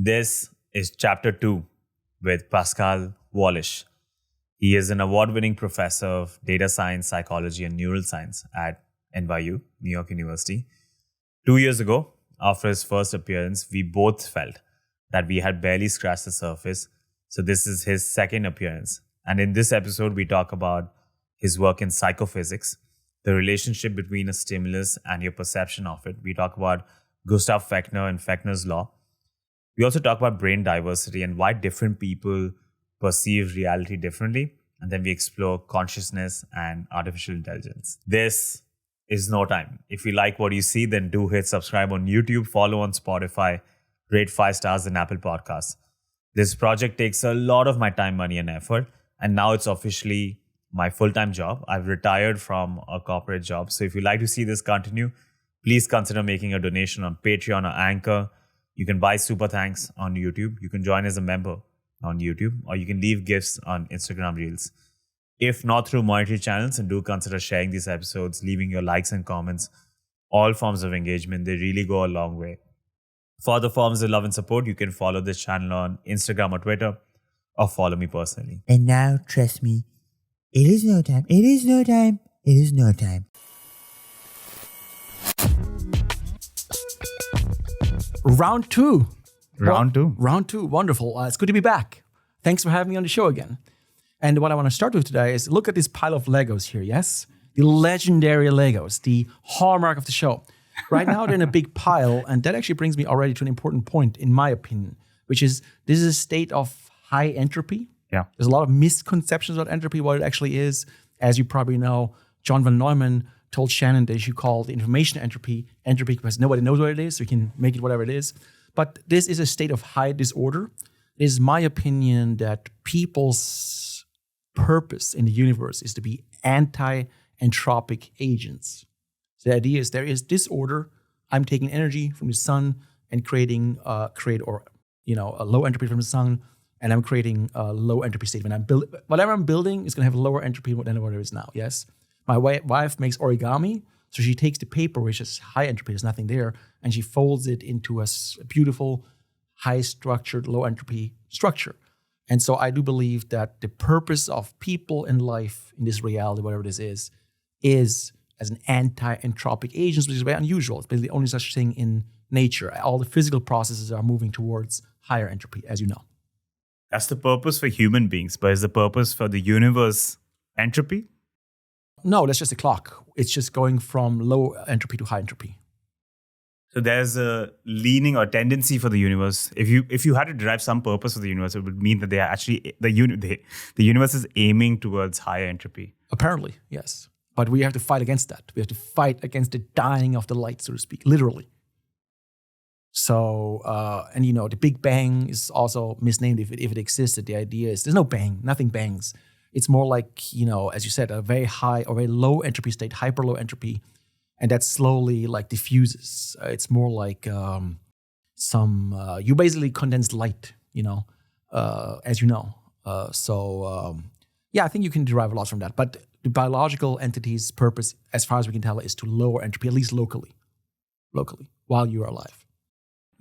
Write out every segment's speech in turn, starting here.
This is Chapter 2 with Pascal Wallisch. He is an award-winning professor of data science, psychology, and neural science at NYU, New York University. 2 years ago, after his first appearance, we both felt that we had barely scratched the surface. So this is his second appearance. And in this episode, we talk about his work in psychophysics, the relationship between a stimulus and your perception of it. We talk about Gustav Fechner and Fechner's law. We also talk about brain diversity and why different people perceive reality differently. And then we explore consciousness and artificial intelligence. This is no time. If you like what you see, then do hit subscribe on YouTube, follow on Spotify, rate 5 stars in Apple Podcasts. This project takes a lot of my time, money, and effort. And now it's officially my full-time job. I've retired from a corporate job. So if you'd like to see this continue, please consider making a donation on Patreon or Anchor. You can buy super thanks on YouTube. You can join as a member on YouTube, or you can leave gifts on Instagram Reels. If not through monetary channels, and do consider sharing these episodes, leaving your likes and comments. All forms of engagement, they really go a long way. For other forms of love and support, you can follow this channel on Instagram or Twitter, or follow me personally. And now, trust me, it is no time. It is no time. It is no time. Round two. Round two. Wonderful. It's good to be back. Thanks for having me on the show again. And what I want to start with today is look at this pile of Legos here, yes? The legendary Legos, the hallmark of the show. Right now, they're in a big pile, and that actually brings me already to an important point, in my opinion, which is this is a state of high entropy. Yeah. There's a lot of misconceptions about entropy, what it actually is. As you probably know, John von Neumann told Shannon that you should call the information entropy because nobody knows what it is, so we can make it whatever it is. But this is a state of high disorder. It is my opinion that people's purpose in the universe is to be anti-entropic agents. So the idea is there is disorder. I'm taking energy from the sun and creating a low entropy from the sun, and I'm creating a low entropy state. When whatever I'm building is going to have a lower entropy than what it is now. Yes. My wife makes origami, so she takes the paper, which is high entropy, there's nothing there, and she folds it into a beautiful, high-structured, low-entropy structure. And so I do believe that the purpose of people in life, in this reality, whatever this is as an anti-entropic agent, which is very unusual. It's basically the only such thing in nature. All the physical processes are moving towards higher entropy, as you know. That's the purpose for human beings, but is the purpose for the universe entropy? No, that's just a clock. It's just going from low entropy to high entropy. So there's a leaning or tendency for the universe. If you had to derive some purpose for the universe, it would mean that they are actually the universe is aiming towards higher entropy. Apparently, yes. But we have to fight against that. We have to fight against the dying of the light, so to speak, literally. So, the Big Bang is also misnamed if it existed. The idea is there's no bang, nothing bangs. It's more like, as you said, a very high or very low entropy state, hyper low entropy, and that slowly like diffuses. It's more like you basically condense light, as you know. I think you can derive a lot from that. But the biological entity's purpose, as far as we can tell, is to lower entropy, at least locally, while you are alive.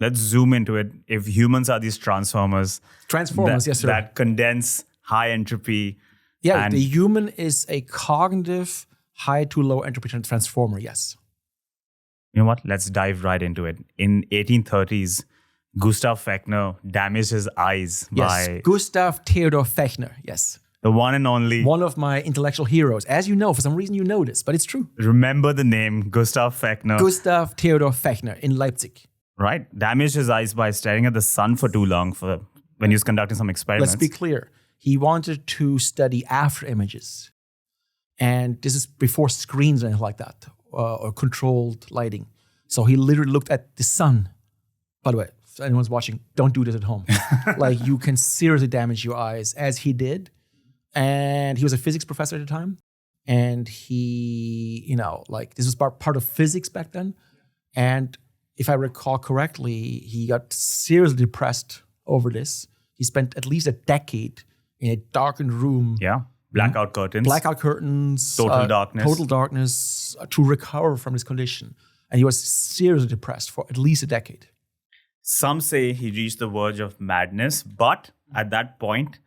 Let's zoom into it. If humans are these transformers, yes, sir. That condense high entropy. Yeah, the human is a cognitive high to low entropy transformer, yes. You know what? Let's dive right into it. In 1830s, Gustav Fechner damaged his eyes by... Gustav Theodor Fechner, yes. The one and only... One of my intellectual heroes. As you know, for some reason you know this, but it's true. Remember the name, Gustav Fechner. Gustav Theodor Fechner in Leipzig. Right. Damaged his eyes by staring at the sun for too long when he was conducting some experiments. Let's be clear. He wanted to study after images. And this is before screens or anything like that, or controlled lighting. So he literally looked at the sun. By the way, if anyone's watching, don't do this at home. Like, you can seriously damage your eyes, as he did. And he was a physics professor at the time. And he, this was part of physics back then. And if I recall correctly, he got seriously depressed over this. He spent at least a decade in a darkened room. Yeah. Blackout curtains. Total darkness. To recover from his condition. And he was seriously depressed for at least a decade. Some say he reached the verge of madness, but at that point,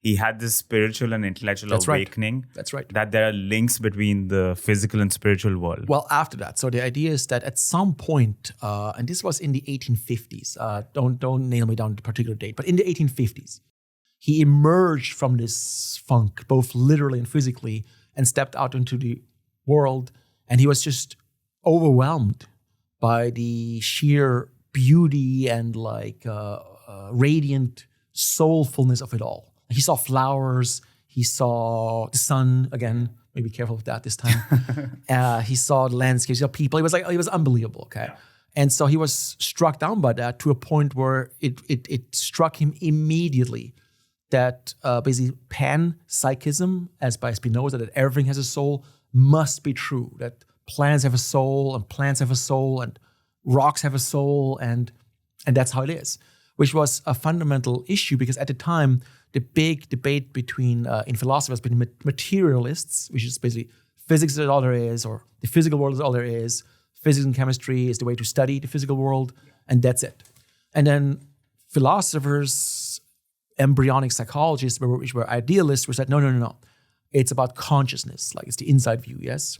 he had this spiritual and intellectual awakening. That's right. That there are links between the physical and spiritual world. Well, after that. So the idea is that at some point, and this was in the 1850s, don't nail me down to the particular date, but in the 1850s, he emerged from this funk, both literally and physically, and stepped out into the world. And he was just overwhelmed by the sheer beauty and radiant soulfulness of it all. He saw flowers, he saw the sun, again, maybe careful with that this time. He saw the landscapes, he saw people. It was unbelievable, okay? Yeah. And so he was struck down by that to a point where it struck him immediately that basically panpsychism, as by Spinoza, that everything has a soul, must be true. That plants have a soul, and plants have a soul, and rocks have a soul, and that's how it is. Which was a fundamental issue because at the time, the big debate in philosophy was between materialists, which is basically physics is all there is, or the physical world is all there is. Physics and chemistry is the way to study the physical world, and that's it. And then philosophers, embryonic psychologists, which were idealists, were said, no. It's about consciousness, like it's the inside view, yes?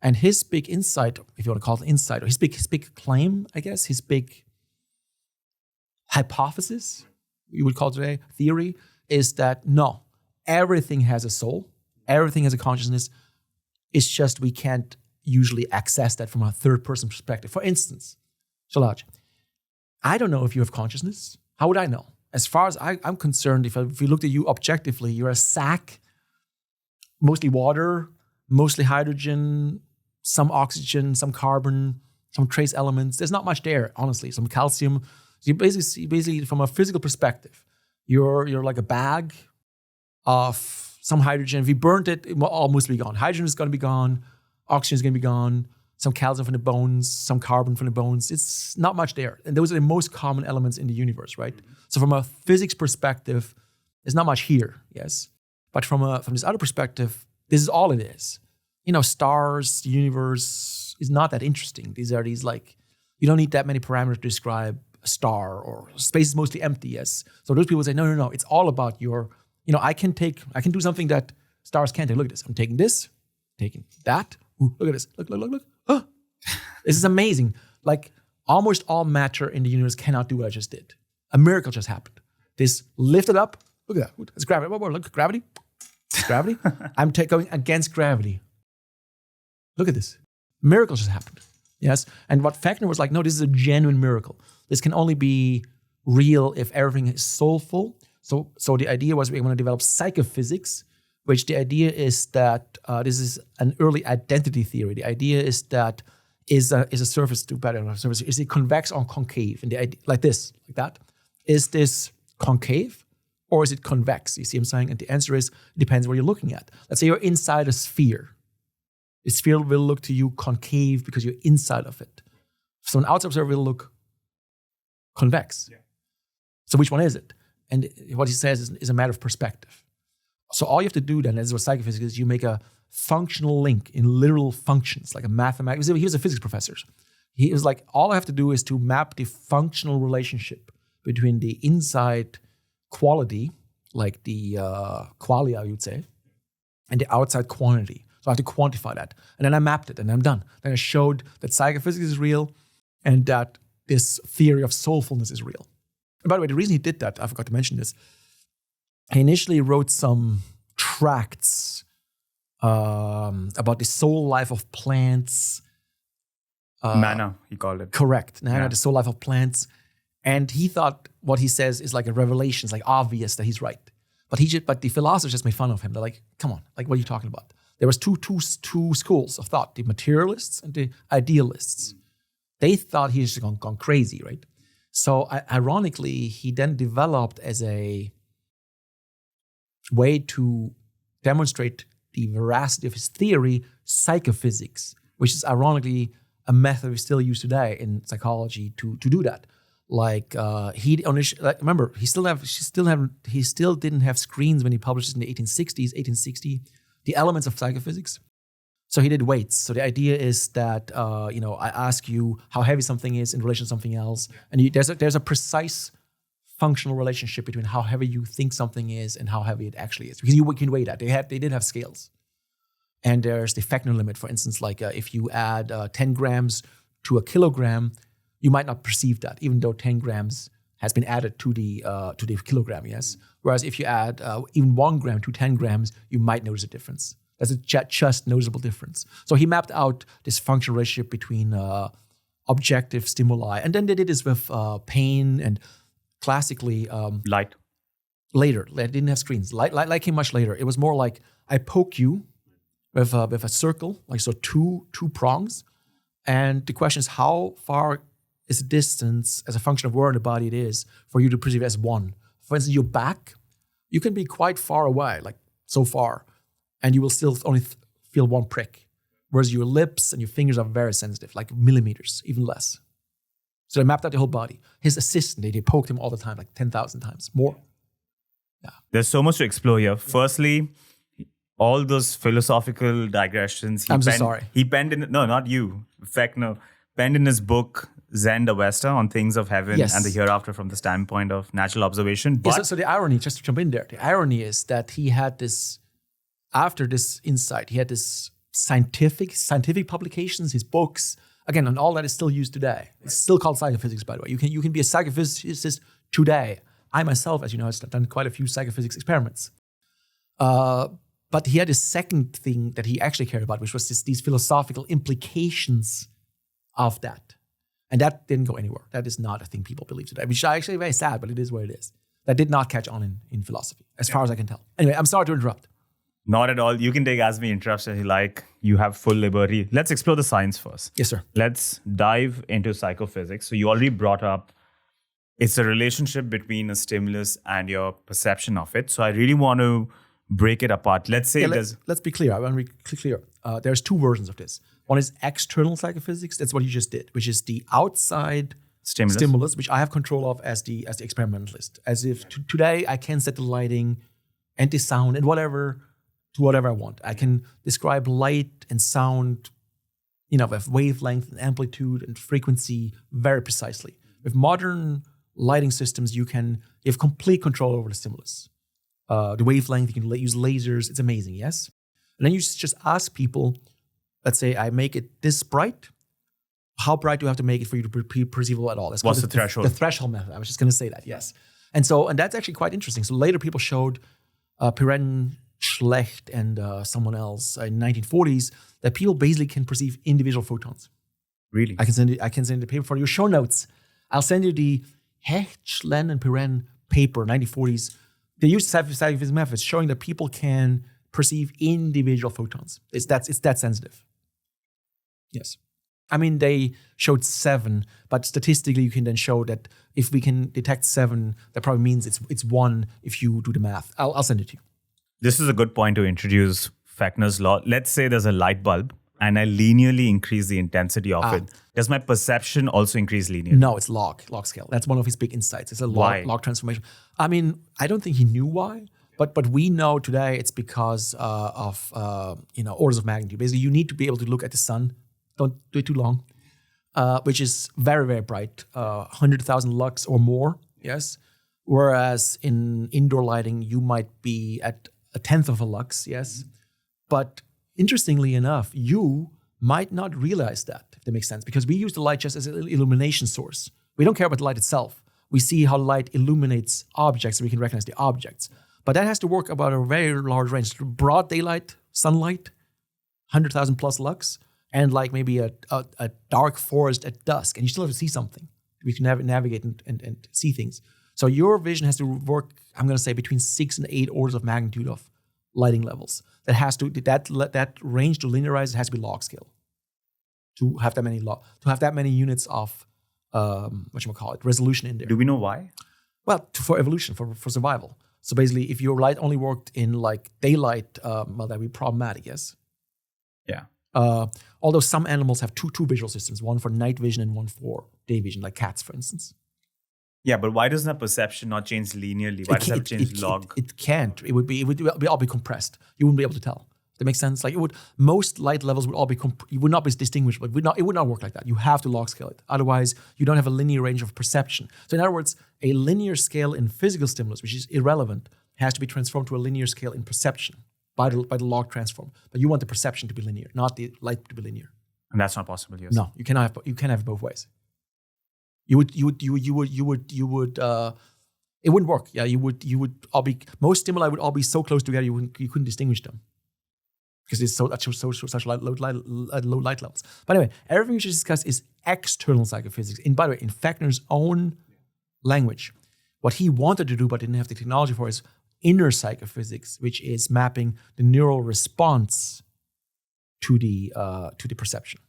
And his big insight, if you want to call it insight, or his big claim, I guess, his big hypothesis, you would call it today, theory, is that no, everything has a soul, everything has a consciousness. It's just we can't usually access that from a third-person perspective. For instance, Shalaj, I don't know if you have consciousness. How would I know? As far as I'm concerned, if we looked at you objectively, you're a sack, mostly water, mostly hydrogen, some oxygen, some carbon, some trace elements. There's not much there, honestly. Some calcium. So you basically, from a physical perspective, you're like a bag of some hydrogen. If you burnt it, it will almost be gone. Hydrogen is going to be gone. Oxygen is going to be gone. Some calcium from the bones, some carbon from the bones. It's not much there. And those are the most common elements in the universe, right? So from a physics perspective, there's not much here, yes? But from this other perspective, this is all it is. Stars, the universe is not that interesting. These you don't need that many parameters to describe a star, or space is mostly empty, yes? So those people say, no, it's all about I can do something that stars can't do. Look at this. I'm taking this, taking that. Ooh, look at this. Look. Oh, this is amazing. Like almost all matter in the universe cannot do what I just did. A miracle just happened. This lifted up. Look at that. It's gravity. Look, gravity. It's gravity. I'm going against gravity. Look at this. Miracle just happened. Yes. And what Fechner was like, no, this is a genuine miracle. This can only be real if everything is soulful. So the idea was we want to develop psychophysics, which the idea is that this is an early identity theory. The idea is that is a surface to better on a surface. Is it convex or concave? And the idea, like this, like that. Is this concave or is it convex? You see what I'm saying? And the answer is, it depends where you're looking at. Let's say you're inside a sphere. The sphere will look to you concave because you're inside of it. So an outside observer will look convex. Yeah. So which one is it? And what he says is a matter of perspective. So all you have to do then, as with psychophysics, is you make a functional link in literal functions, like a mathematics. He was a physics professor. He was like, all I have to do is to map the functional relationship between the inside quality, like the qualia, you'd say, and the outside quantity. So I have to quantify that. And then I mapped it, and I'm done. Then I showed that psychophysics is real and that this theory of soulfulness is real. And by the way, the reason he did that, I forgot to mention this, he initially wrote some tracts about the soul life of plants. Mana, he called it. Correct. The soul life of plants. And he thought what he says is like a revelation. It's like obvious that he's right. But the philosophers just made fun of him. They're like, come on, like what are you talking about? There was two schools of thought, the materialists and the idealists. They thought he was gone crazy, right? So ironically, he then developed as a way to demonstrate the veracity of his theory, psychophysics, which is ironically a method we still use today in psychology to do that. Like remember, he still didn't have screens when he published it in the 1860s, 1860, the elements of psychophysics. So he did weights. So the idea is that I ask you how heavy something is in relation to something else, and there's a precise functional relationship between how heavy you think something is and how heavy it actually is, because you can weigh that. They did have scales, and there's the Fechner limit, for instance. Like if you add 10 grams to a kilogram, you might not perceive that, even though 10 grams has been added to the kilogram. Yes. Whereas if you add even 1 gram to 10 grams, you might notice a difference. There's a just noticeable difference. So he mapped out this functional relationship between objective stimuli. And then they did this with pain and classically... light. Later. They didn't have screens. Light came much later. It was more like I poke you with a circle, like so two prongs. And the question is, how far is the distance as a function of where in the body it is for you to perceive it as one? For instance, your back, you can be quite far away, like so far, and you will still only feel one prick. Whereas your lips and your fingers are very sensitive, like millimeters, even less. So they mapped out the whole body. His assistant, they poked him all the time, like 10,000 times more. Yeah. There's so much to explore here. Firstly, all those philosophical digressions. I'm so sorry. He penned in, no, not you, Fechner, penned in his book, Zen the Wester, on things of heaven and the hereafter from the standpoint of natural observation. But so the irony, just to jump in there, the irony is that he had this, after this insight, he had this scientific publications, his books, again, and all that is still used today. It's still called psychophysics, by the way. You can be a psychophysicist today. I myself, as you know, have done quite a few psychophysics experiments. But he had a second thing that he actually cared about, which was these philosophical implications of that. And that didn't go anywhere. That is not a thing people believe today, which is actually very sad, but it is what it is. That did not catch on in philosophy, as far as I can tell. Anyway, I'm sorry to interrupt. Not at all. You can take as many interrupts as you like. You have full liberty. Let's explore the science first. Yes, sir. Let's dive into psychophysics. So you already brought up, it's a relationship between a stimulus and your perception of it. So I really want to break it apart. Let's say let's be clear. I want to be clear. There's two versions of this. One is external psychophysics. That's what you just did, which is the outside stimulus, which I have control of as the experimentalist. As if today I can set the lighting and the sound and whatever to whatever I want. I can describe light and sound, with wavelength and amplitude and frequency very precisely. With modern lighting systems, you have complete control over the stimulus. The wavelength, you can use lasers. It's amazing, yes? And then you just ask people, let's say I make it this bright. How bright do I have to make it for you to be perceivable at all? That's What's the threshold? The threshold method. I was just going to say that, yes. And that's actually quite interesting. So later people showed Piren, Schlecht, and someone else in the 1940s that people basically can perceive individual photons. Really? I can send you the paper for your show notes. I'll send you the Hecht, Schlecht, and Piren paper, 1940s. They used psychophysics methods showing that people can perceive individual photons. It's that sensitive. Yes. I mean, they showed 7, but statistically you can then show that if we can detect 7, that probably means it's 1 if you do the math. I'll send it to you. This is a good point to introduce Fechner's law. Let's say there's a light bulb and I linearly increase the intensity of it. Does my perception also increase linearly? No, it's log scale. That's one of his big insights. It's a log transformation. I mean, I don't think he knew why, but we know today it's because of orders of magnitude. Basically, you need to be able to look at the sun. Don't do it too long, which is very, very bright, 100,000 lux or more, yes? Whereas in indoor lighting, you might be at a tenth of a lux, yes? But interestingly enough, you might not realize that, if that makes sense, because we use the light just as an illumination source. We don't care about the light itself. We see how light illuminates objects and we can recognize the objects. But that has to work about a very large range. Broad daylight, sunlight, 100,000 plus lux, and like maybe a dark forest at dusk, and you still have to see something. We can navigate and see things. So your vision has to work, I'm going to say, between 6 and 8 orders of magnitude of lighting levels. That range to linearize, it has to be log scale. To have that many units of resolution in there. Do we know why? Well, for evolution, for survival. So basically, if your light only worked in like daylight, that'd be problematic, yes? Yeah. Although some animals have two visual systems, one for night vision and one for day vision, like cats, for instance. Yeah, but why doesn't that perception not change linearly? Why does that change log? It can't. It would all be compressed. You wouldn't be able to tell. That makes sense. Like most light levels would all be you would not be distinguishable. It would not work like that. You have to log scale it. Otherwise, you don't have a linear range of perception. So in other words, a linear scale in physical stimulus, which is irrelevant, has to be transformed to a linear scale in perception by the log transform. But you want the perception to be linear, not the light to be linear. And that's not possible, yes. No, you can't have it both ways. You would. It wouldn't work. Yeah, you would all be, most stimuli would all be so close together you couldn't distinguish them. Because it's such low light levels. By the way, everything we just discussed is external psychophysics. And by the way, in Fechner's own language, what he wanted to do but didn't have the technology for is inner psychophysics, which is mapping the neural response to the perception.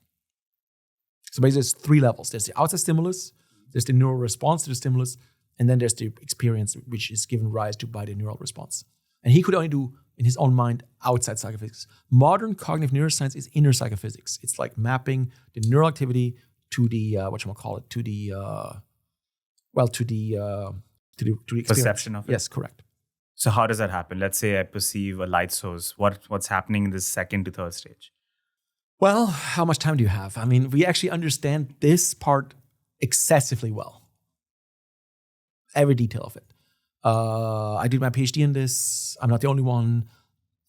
So basically, there's three levels. There's the outside stimulus, there's the neural response to the stimulus, and then there's the experience which is given rise to by the neural response. And he could only do, in his own mind, outside psychophysics. Modern cognitive neuroscience is inner psychophysics. It's like mapping the neural activity to the to the perception of it. Yes, correct. So how does that happen? Let's say I perceive a light source. What's happening in this second to third stage? Well, how much time do you have? I mean, we actually understand this part excessively well. Every detail of it. I did my PhD in this. I'm not the only one.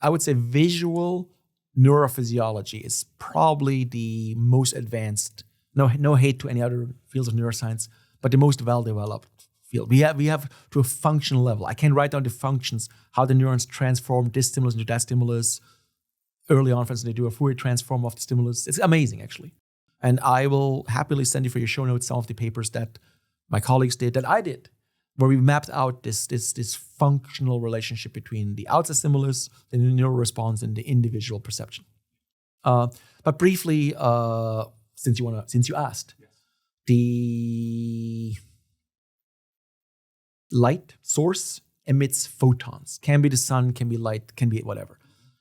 I would say visual neurophysiology is probably the most advanced. No hate to any other fields of neuroscience, but the most well-developed field. We have to a functional level. I can write down the functions, how the neurons transform this stimulus into that stimulus. Early on, for instance, they do a Fourier transform of the stimulus. It's amazing, actually. And I will happily send you for your show notes some of the papers that my colleagues did, that I did, where we mapped out this functional relationship between the outside stimulus, the neural response, and the individual perception. But briefly, since you asked, yes. The light source emits photons. Can be the sun, can be light, can be whatever.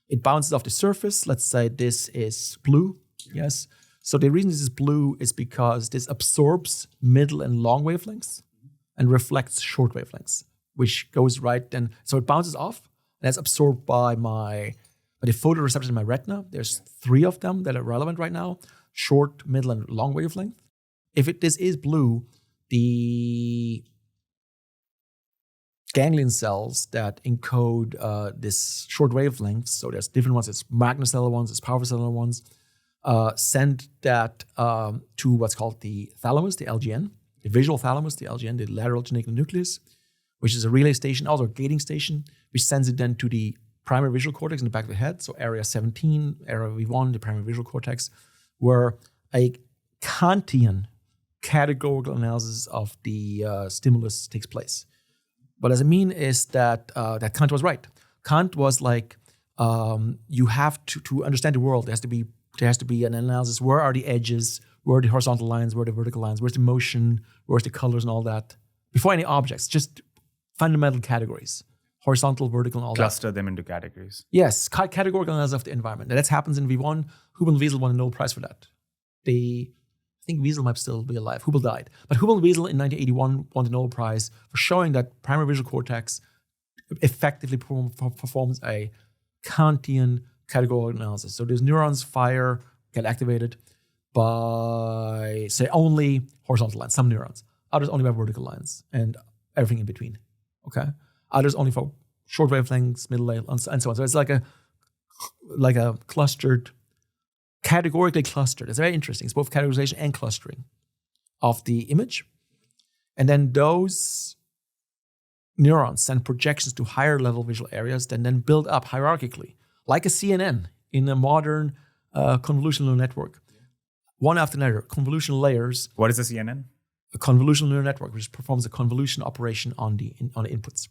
It bounces off the surface. Let's say this is blue. Yes. So the reason this is blue is because this absorbs middle and long wavelengths and reflects short wavelengths, which goes right then. So it bounces off, and that's absorbed by the photoreceptors in my retina. There's 3 of them that are relevant right now: short, middle, and long wavelength. If this is blue, the ganglion cells that encode this short wavelengths, so there's different ones, it's magnocellular ones, it's powercellular ones, send that to what's called the thalamus, the LGN, the visual thalamus, the LGN, the lateral geniculate nucleus, which is a relay station, also a gating station, which sends it then to the primary visual cortex in the back of the head, so area 17, area V1, the primary visual cortex, where a Kantian categorical analysis of the stimulus takes place. What does it mean is that Kant was right. Kant was like, you have to understand the world, there has to be an analysis. Where are the edges? Where are the horizontal lines? Where are the vertical lines? Where's the motion? Where's the colors and all that? Before any objects, just fundamental categories. Horizontal, vertical, and all Cluster them into categories. Yes, categorical analysis of the environment. And that happens in V1. Hubel and Wiesel won a Nobel Prize for that. I think Wiesel might still be alive. Hubel died. But Hubel and Wiesel in 1981 won the Nobel Prize for showing that primary visual cortex effectively performs a Kantian categorical analysis. So these neurons get activated by, say, only horizontal lines, some neurons. Others only by vertical lines, and everything in between. Okay? Others only for short wavelengths, middle wavelengths, and so on. So it's like a clustered, categorically clustered. It's very interesting. It's both categorization and clustering of the image. And then those neurons send projections to higher level visual areas that then build up hierarchically, like a CNN in a modern convolutional neural network. One after another, convolutional layers. What is a CNN? A convolutional neural network, which performs a convolution operation on the inputs.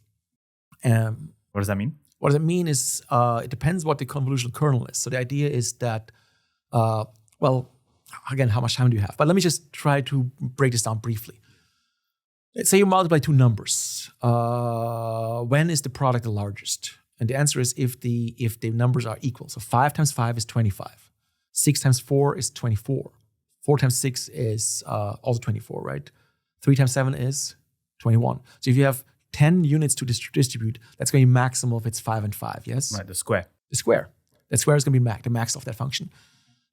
What does that mean? What does it mean is it depends what the convolutional kernel is. So the idea is that, again, how much time do you have? But let me just try to break this down briefly. Let's say you multiply 2 numbers. When is the product the largest? And the answer is if the numbers are equal. So 5 times 5 is 25. 6 times 4 is 24. 4 times 6 is also 24, right? 3 times 7 is 21. So if you have 10 units to distribute, that's going to be maximal if it's 5 and 5, yes? Right, the square. The square. That square is going to be the max of that function.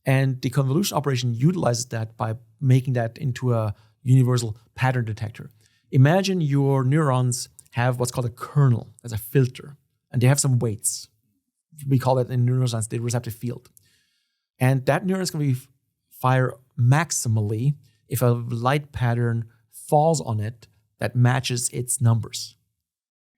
And the convolution operation utilizes that by making that into a universal pattern detector. Imagine your neurons have what's called a kernel as a filter, and they have some weights. We call that in neuroscience the receptive field. And that neuron is going to fire maximally if a light pattern falls on it that matches its numbers,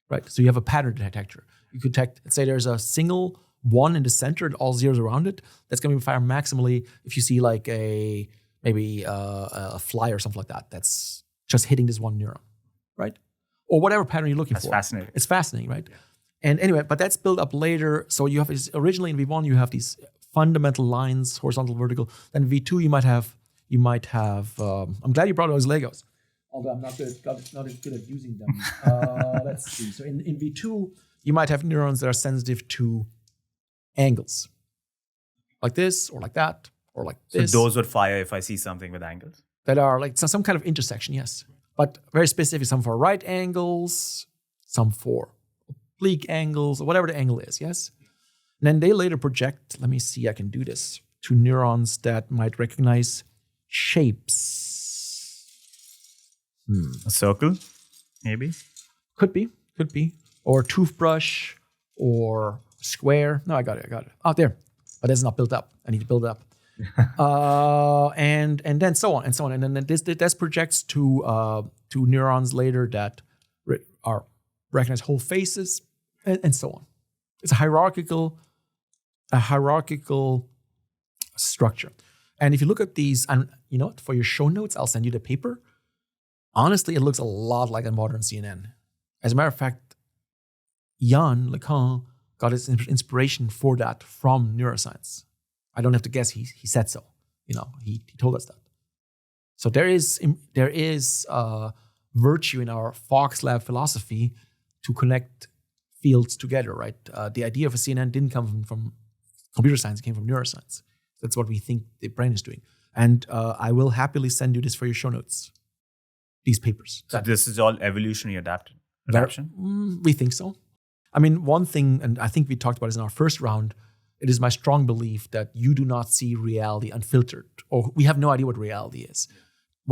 right? So you have a pattern detector. You could detect, let's say there's a single 1 in the center and all zeros around it. That's going to be fired maximally if you see like maybe a fly or something like that. That's just hitting this one neuron, right? Or whatever pattern you're looking for. That's fascinating. It's fascinating, right? Yeah. And anyway, but that's built up later. So you have originally in V1 you have these fundamental lines, horizontal, vertical. Then V2 you might have. I'm glad you brought those Legos. Although I'm not as good at using them. Let's see. So in V2 you might have neurons that are sensitive to angles, like this, or like that, or like this. So those would fire if I see something with angles? That are like some kind of intersection, yes. But very specific, some for right angles, some for oblique angles, or whatever the angle is, yes? And then they later project, let me see, I can do this, to neurons that might recognize shapes. A circle, maybe? Could be. Or a toothbrush, or square. No, I got it. Oh, there. But that's not built up. I need to build it up. And then so on. And then this projects to neurons later that recognize whole faces and so on. It's a hierarchical structure. And if you look at these, and you know what, for your show notes, I'll send you the paper. Honestly, it looks a lot like a modern CNN. As a matter of fact, Jan Lacan got his inspiration for that from neuroscience. I don't have to guess. He said so. You know, he told us that. So there is virtue in our Fox Lab philosophy to connect fields together, right? The idea of a CNN didn't come from computer science; it came from neuroscience. That's what we think the brain is doing. And I will happily send you this for your show notes. These papers. So this is all evolutionary adaptation? We think so. I mean, one thing, and I think we talked about this in our first round, it is my strong belief that you do not see reality unfiltered, or we have no idea what reality is.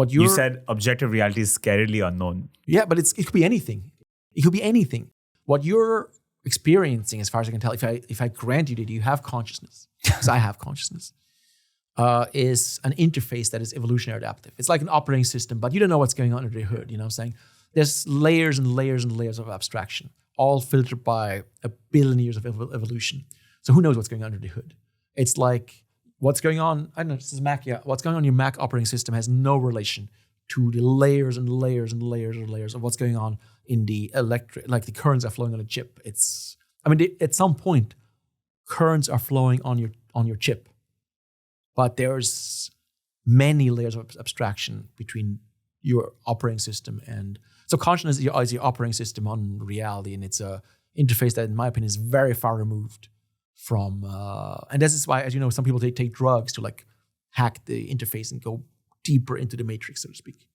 You said objective reality is scarily unknown. Yeah, but it could be anything. It could be anything. What you're experiencing, as far as I can tell, if I grant you that you have consciousness, because I have consciousness, is an interface that is evolutionary adaptive. It's like an operating system, but you don't know what's going on under the hood. You know what I'm saying? There's layers and layers and layers of abstraction, all filtered by 1 billion years of evolution. So who knows what's going on under the hood? It's like what's going on, I don't know, this is Mac, yeah. What's going on in your Mac operating system has no relation to the layers and layers and layers and layers of what's going on in the like the currents are flowing on a chip. At some point, currents are flowing on your chip. But there's many layers of abstraction between your operating system and... So consciousness is your operating system on reality, and it's a interface that, in my opinion, is very far removed from... and this is why, as you know, some people take drugs to like hack the interface and go deeper into the matrix, so to speak.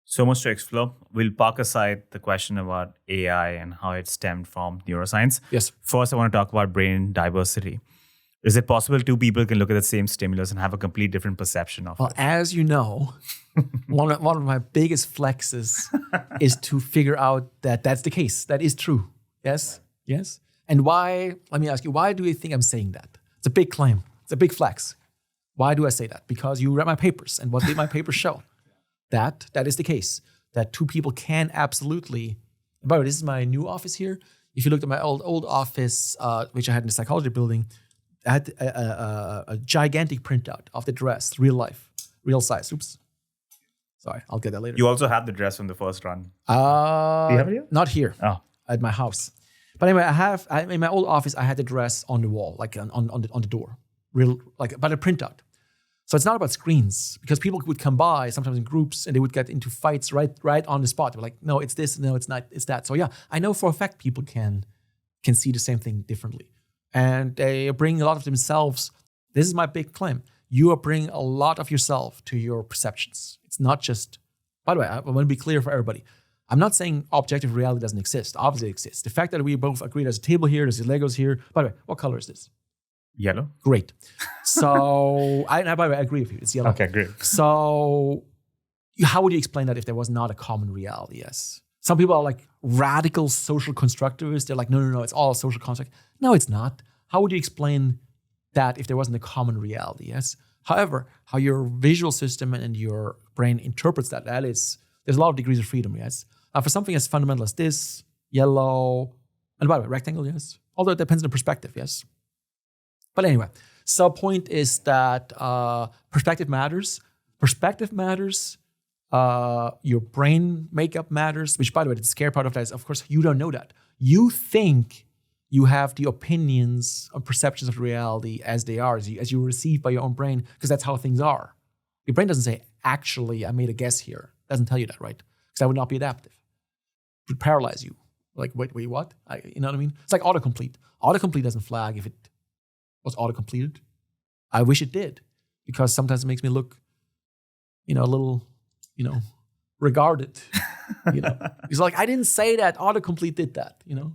So much to explore. We'll park aside the question about AI and how it stemmed from neuroscience. Yes. First, I want to talk about brain diversity. Is it possible two people can look at the same stimulus and have a complete different perception of it? Well, as you know, one of my biggest flexes is to figure out that that's the case. That is true. Yes? Yes? And why, let me ask you, why do you think I'm saying that? It's a big claim. It's a big flex. Why do I say that? Because you read my papers. And what did my papers show? That is the case. That two people can absolutely... By the way, this is my new office here. If you looked at my old office, which I had in the psychology building, I had a gigantic printout of the dress, real life, real size. Oops. Sorry, I'll get that later. You also have the dress from the first run. Do you have it here? Not here. Oh. At my house. But anyway, in my old office, I had the dress on the wall, like on the door, real, like, but a printout. So it's not about screens, because people would come by sometimes in groups and they would get into fights right on the spot. They were like, no, it's this, no, it's not, it's that. So yeah, I know for a fact people can see the same thing differently. And they are bringing a lot of themselves. This is my big claim. You are bringing a lot of yourself to your perceptions. It's not just, by the way, I want to be clear for everybody. I'm not saying objective reality doesn't exist. Obviously it exists. The fact that we both agree there's a table here, there's the Legos here. By the way, what color is this? Yellow? Great. So, by the way, I agree with you. It's yellow. Okay, great. So, how would you explain that if there was not a common reality? Yes. Some people are like radical social constructivists. They're like, no, it's all social construct. No, it's not. How would you explain that if there wasn't a common reality? Yes. However, how your visual system and your brain interprets that is, there's a lot of degrees of freedom, yes. For something as fundamental as this, yellow, and by the way, rectangle, yes. Although it depends on the perspective, yes. But anyway, so point is that perspective matters. Perspective matters. Your brain makeup matters, which by the way, the scary part of that is, of course, you don't know that. You think you have the opinions or perceptions of reality as they are, as you receive by your own brain, because that's how things are. Your brain doesn't say, actually, I made a guess here. It doesn't tell you that, right? Because that would not be adaptive. It would paralyze you. Like, wait, what? You know what I mean? It's like autocomplete. Autocomplete doesn't flag if it was autocompleted. I wish it did, because sometimes it makes me look, a little, regarded. It's like, I didn't say that. Autocomplete did that. You know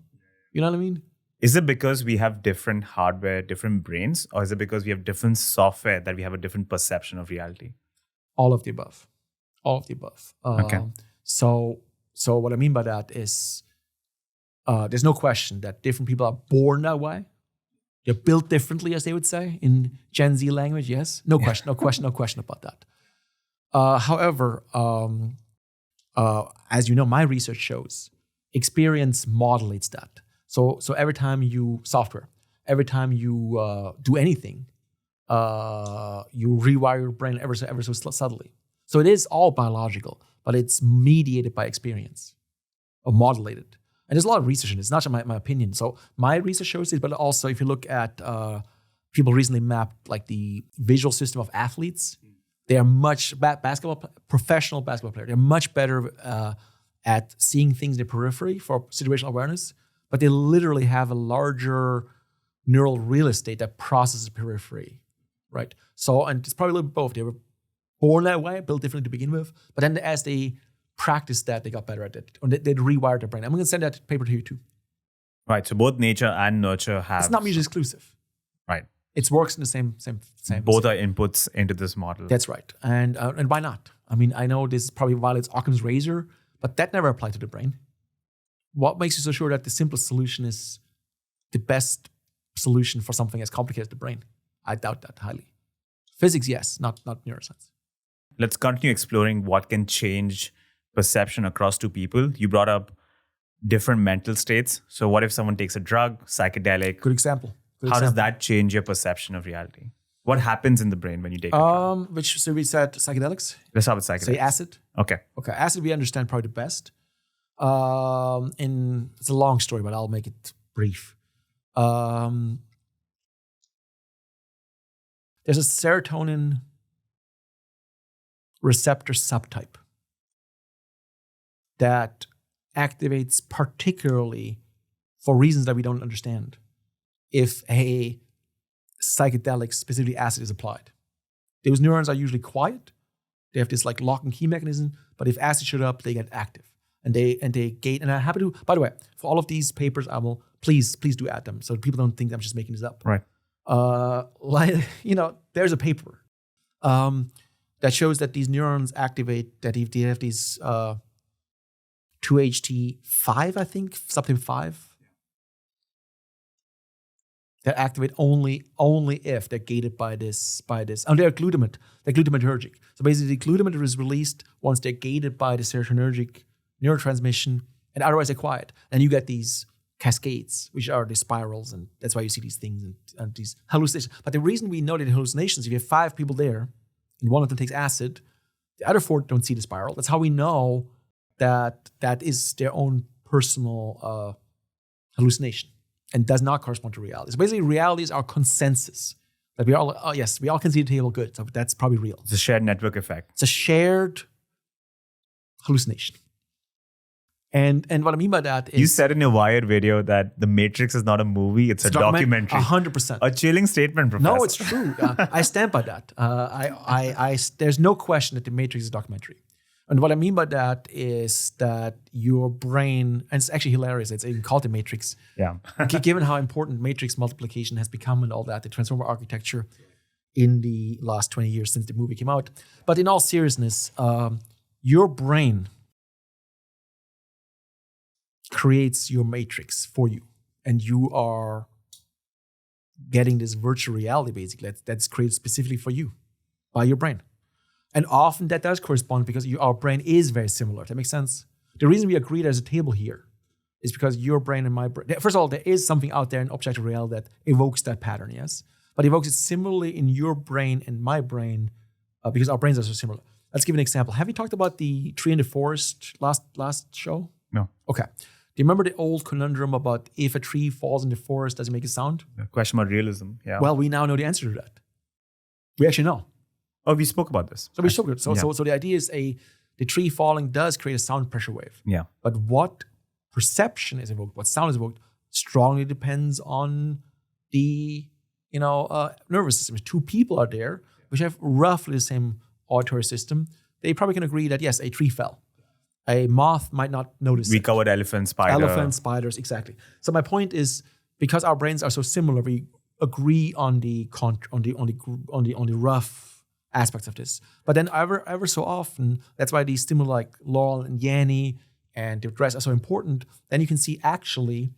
what I mean? Is it because we have different hardware, different brains, or is it because we have different software that we have a different perception of reality? All of the above. Okay. So what I mean by that is, there's no question that different people are born that way. They're built differently, as they would say in Gen Z language. Yes, no question about that. However, as you know, my research shows experience modulates that. So every time you do anything, you rewire your brain ever so subtly. So it is all biological, but it's mediated by experience or modulated. And there's a lot of research in it. It's not just my opinion. So my research shows this, but also if you look at people recently mapped like the visual system of athletes, they are much professional basketball players. They're much better at seeing things in the periphery for situational awareness, but they literally have a larger neural real estate that processes periphery, right? So, and it's probably a little bit both. They were born that way, built differently to begin with, but then as they practiced that, they got better at it. Or they'd rewired their brain. I'm going to send that paper to you too. Right. So both nature and nurture have. It's not mutually exclusive. Right. It works in the same. Both are inputs into this model. That's right. And why not? I mean, I know this probably violates Occam's razor, but that never applied to the brain. What makes you so sure that the simplest solution is the best solution for something as complicated as the brain? I doubt that highly. Physics, yes, not neuroscience. Let's continue exploring what can change perception across two people. You brought up different mental states. So what if someone takes a drug, psychedelic? Good example. How does that change your perception of reality? What happens in the brain when you take a drug? So we said psychedelics. Let's start with psychedelics. Say acid. Okay. Acid we understand probably the best. And it's a long story, but I'll make it brief. There's a serotonin receptor subtype that activates particularly for reasons that we don't understand if a psychedelic, specifically acid, is applied. Those neurons are usually quiet. They have this like lock and key mechanism, but if acid showed up, they get active. And they gate. And I'm happy to, by the way, for all of these papers, I will please do add them so people don't think I'm just making this up. Right. There's a paper that shows that these neurons activate, that if they have these 2HT5, I think, subtype 5, that activate only if they're gated by this. And they're glutamatergic. So basically, glutamate is released once they're gated by the serotonergic neurotransmission, and otherwise they're quiet. And you get these cascades, which are the spirals, and that's why you see these things and these hallucinations. But the reason we know that hallucinations, if you have 5 people there, and one of them takes acid, the other 4 don't see the spiral. That's how we know that is their own personal hallucination and does not correspond to reality. So basically, reality is our consensus. That we all, we all can see the table good, so that's probably real. It's a shared network effect. It's a shared hallucination. And what I mean by that is... You said in your Wired video that The Matrix is not a movie, it's a documentary. 100%. A chilling statement, Professor. No, it's true. I stand by that. There's no question that The Matrix is a documentary. And what I mean by that is that your brain, and it's actually hilarious, it's even called the matrix. Yeah. Given how important matrix multiplication has become and all that, the transformer architecture in the last 20 years since the movie came out. But in all seriousness, your brain creates your matrix for you. And you are getting this virtual reality, basically, that's created specifically for you by your brain. And often that does correspond because our brain is very similar. That makes sense? The reason we agree there's a table here is because your brain and my brain, first of all, there is something out there in objective reality that evokes that pattern, yes? But evokes it similarly in your brain and my brain because our brains are so similar. Let's give an example. Have you talked about the tree in the forest last show? No. Okay. Do you remember the old conundrum about if a tree falls in the forest, does it make a sound? The question about realism. Yeah. Well, we now know the answer to that. We actually know. Oh, we spoke about this. So we spoke. So the idea is the tree falling does create a sound pressure wave. Yeah. But what perception is evoked, what sound is evoked, strongly depends on the nervous system. If two people are there which have roughly the same auditory system, they probably can agree that yes, a tree fell. A moth might not notice. We covered elephants, spiders, exactly. So my point is, because our brains are so similar, we agree on the rough aspects of this. But then ever so often, that's why these stimuli like Laurel and Yanny and the rest are so important. Then you can see actually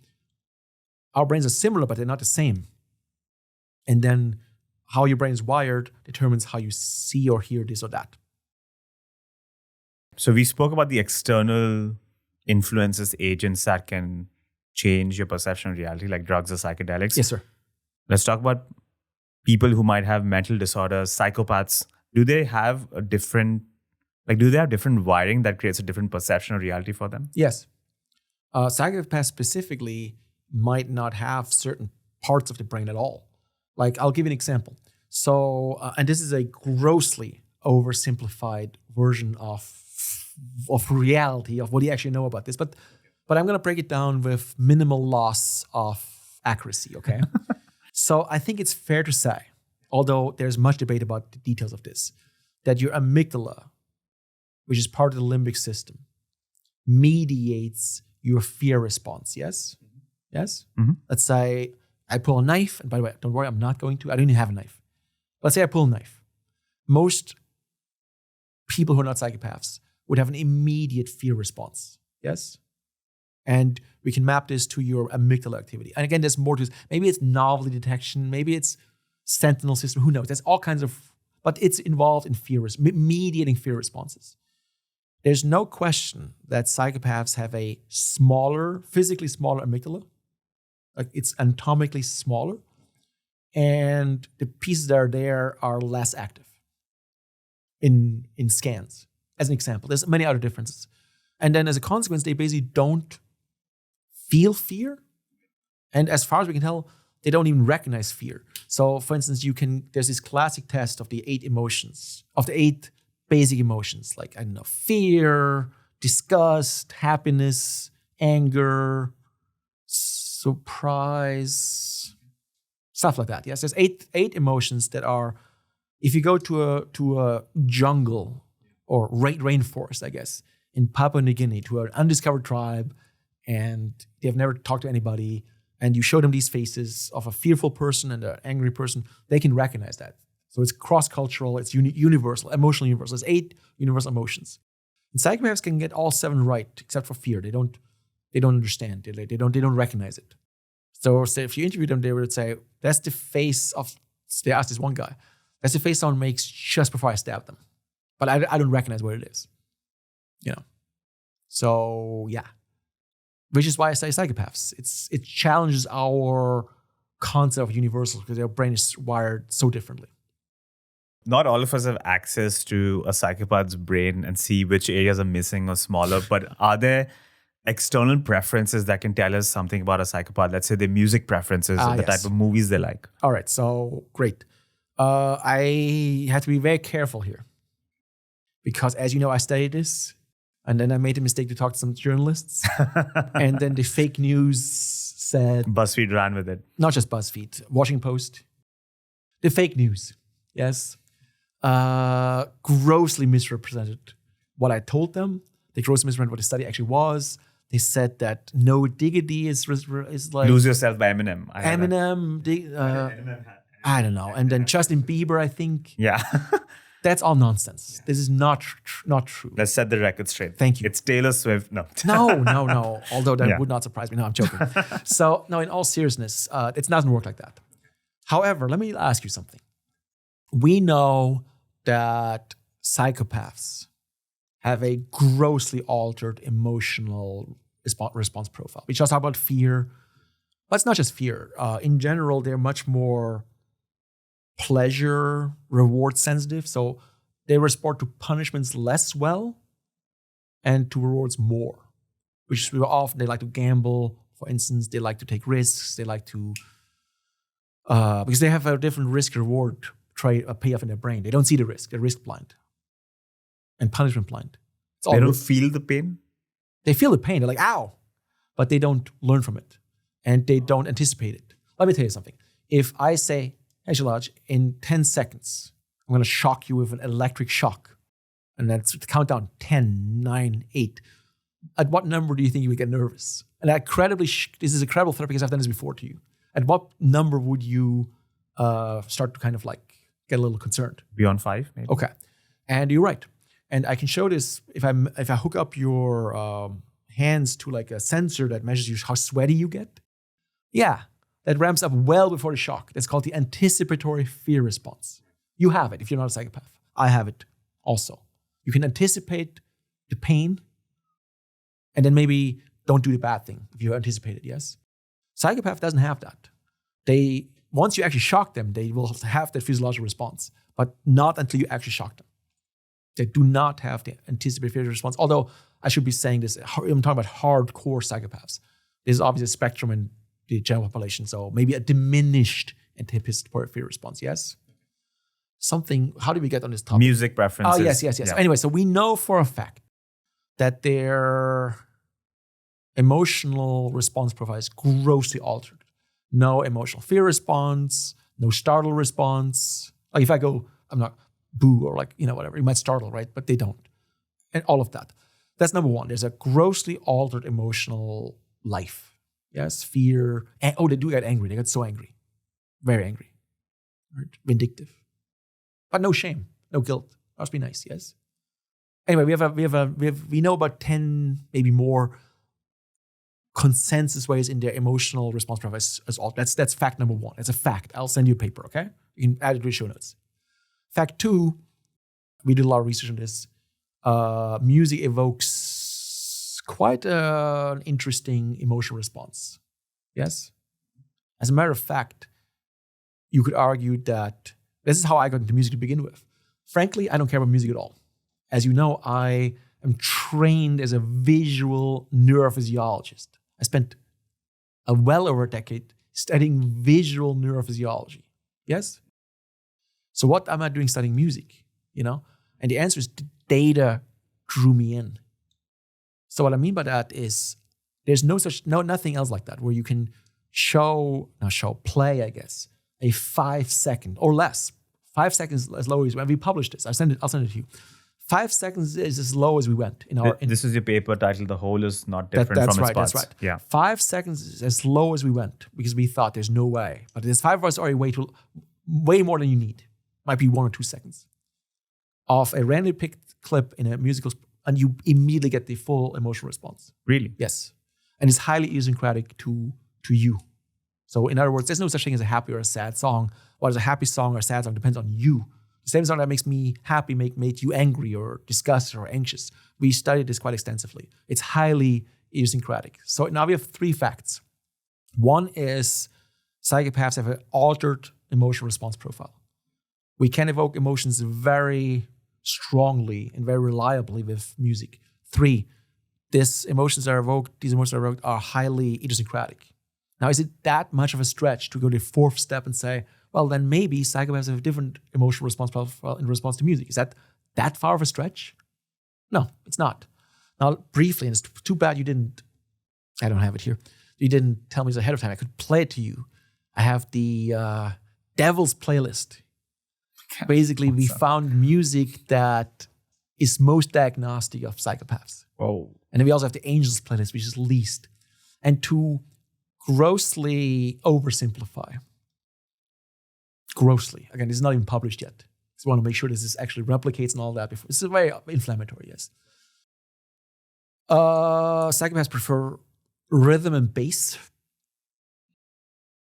our brains are similar, but they're not the same. And then how your brain is wired determines how you see or hear this or that. So we spoke about the external influences, agents that can change your perception of reality, like drugs or psychedelics. Yes, sir. Let's talk about people who might have mental disorders, psychopaths. Do they have different wiring that creates a different perception of reality for them? Yes. Psychopaths specifically might not have certain parts of the brain at all. Like, I'll give you an example. So, and this is a grossly oversimplified version of reality, of what you actually know about this. But I'm going to break it down with minimal loss of accuracy, okay? So I think it's fair to say, although there's much debate about the details of this, that your amygdala, which is part of the limbic system, mediates your fear response, yes? Yes? Mm-hmm. Let's say I pull a knife, and by the way, don't worry, I'm not going to. I don't even have a knife. Let's say I pull a knife. Most people who are not psychopaths would have an immediate fear response, yes? And we can map this to your amygdala activity. And again, there's more to this. Maybe it's novelty detection. Maybe it's sentinel system. Who knows? There's all kinds of, but it's involved in mediating fear responses. There's no question that psychopaths have a physically smaller amygdala. Like, it's anatomically smaller. And the pieces that are there are less active in scans, as an example. There's many other differences. And then as a consequence, they basically don't feel fear. And as far as we can tell, they don't even recognize fear. So for instance, there's this classic test of the 8 emotions, of the 8 basic emotions, like, I don't know, fear, disgust, happiness, anger, surprise, stuff like that. Yes, there's eight emotions that are, if you go to a jungle or rainforest, I guess, in Papua New Guinea, to an undiscovered tribe, and they have never talked to anybody, and you show them these faces of a fearful person and an angry person, they can recognize that. So it's cross-cultural, it's universal, emotional universal. There's 8 universal emotions. And psychopaths can get all 7 right, except for fear. They don't understand. They don't recognize it. So if you interview them, they would say, that's the face of, they asked this one guy, that's the face someone makes just before I stab them. But I don't recognize what it is. So yeah. Which is why I say psychopaths. It challenges our concept of universal because our brain is wired so differently. Not all of us have access to a psychopath's brain and see which areas are missing or smaller, but are there external preferences that can tell us something about a psychopath? Let's say their music preferences or the type of movies they like. All right, so great. I have to be very careful here because, as you know, I studied this. And then I made the mistake to talk to some journalists. And then the fake news said... BuzzFeed ran with it. Not just BuzzFeed. Washington Post. The fake news, yes. Grossly misrepresented what I told them. They grossly misrepresented what the study actually was. They said that no diggity is like Lose Yourself by Eminem. Eminem. I don't know. And then Justin Bieber, I think. Yeah. That's all nonsense. This is not true. Let's set the record straight. Thank you. It's Taylor Swift. No. No. Although that would not surprise me. No, I'm joking. So, no, in all seriousness, it doesn't work like that. However, let me ask you something. We know that psychopaths have a grossly altered emotional response profile. We just talk about fear, but it's not just fear. In general, they're much more pleasure, reward sensitive. So they respond to punishments less well and to rewards more, which is often they like to gamble. For instance, they like to take risks. They like to, because they have a different risk reward payoff in their brain. They don't see the risk. They're risk blind and punishment blind. They don't feel the pain? They feel the pain. They're like, ow, but they don't learn from it and they don't anticipate it. Let me tell you something. If I say, hey, Shalaj, in 10 seconds, I'm going to shock you with an electric shock. And that's the countdown, 10, 9, 8. At what number do you think you would get nervous? And this is a credible threat because I've done this before to you. At what number would you start to kind of like get a little concerned? Beyond 5, maybe? Okay. And you're right. And I can show this if I hook up your hands to like a sensor that measures how sweaty you get. Yeah. That ramps up well before the shock. That's called the anticipatory fear response. You have it if you're not a psychopath. I have it also. You can anticipate the pain and then maybe don't do the bad thing if you anticipate it, yes? Psychopath doesn't have that. Once you actually shock them, they will have that physiological response, but not until you actually shock them. They do not have the anticipatory fear response, although I should be saying this, I'm talking about hardcore psychopaths. There's obviously a spectrum in the general population, so maybe a diminished anticipatory fear response, yes? How do we get on this topic? Music preferences. Oh, yes. Yeah. Anyway, so we know for a fact that their emotional response profile is grossly altered. No emotional fear response, no startle response. Like if I go, I'm not boo or like, whatever, you might startle, right? But they don't. And all of that. That's number one. There's a grossly altered emotional life. Yes, fear. They do get angry. They get so angry. Very angry. Right? Vindictive. But no shame, no guilt. Must be nice, yes? Anyway, we know about 10, maybe more consensus ways in their emotional response profile as all. That's fact number one. It's a fact. I'll send you a paper, okay? You can add it to the show notes. Fact two, we did a lot of research on this. Music evokes quite an interesting emotional response. Yes? As a matter of fact, you could argue that this is how I got into music to begin with. Frankly, I don't care about music at all. As you know, I am trained as a visual neurophysiologist. I spent well over a decade studying visual neurophysiology. Yes? So what am I doing studying music? And the answer is the data drew me in. So what I mean by that is there's nothing else like that where you can play, I guess, a 5 second or less. 5 seconds as low as when we published this. I'll send it to you. 5 seconds is as low as we went in our. This is your paper titled "The Whole is Not Different from Its Parts." That's right. Yeah. 5 seconds is as low as we went because we thought there's no way. But there's 5 hours already way more than you need. Might be 1 or 2 seconds of a randomly picked clip in a musical, and you immediately get the full emotional response. Really? Yes, and it's highly idiosyncratic to you. So in other words, there's no such thing as a happy or a sad song. What is a happy song or a sad song depends on you. The same song that makes me happy made you angry or disgusted or anxious. We studied this quite extensively. It's highly idiosyncratic. So now we have 3 facts. One is psychopaths have an altered emotional response profile. We can evoke emotions very strongly and very reliably with music. 3, these emotions that are evoked are highly idiosyncratic. Now, is it that much of a stretch to go to the 4th step and say, well, then maybe psychopaths have a different emotional response profile in response to music? Is that far of a stretch? No, it's not. Now, briefly, and it's too bad I don't have it here. You didn't tell me this ahead of time. I could play it to you. I have the Devil's Playlist. Basically, we found music that is most diagnostic of psychopaths. Oh. And then we also have the angels playlist, which is least. And to grossly oversimplify, again, this is not even published yet. So I want to make sure this actually replicates and all that before. This is very inflammatory, yes. Psychopaths prefer rhythm and bass.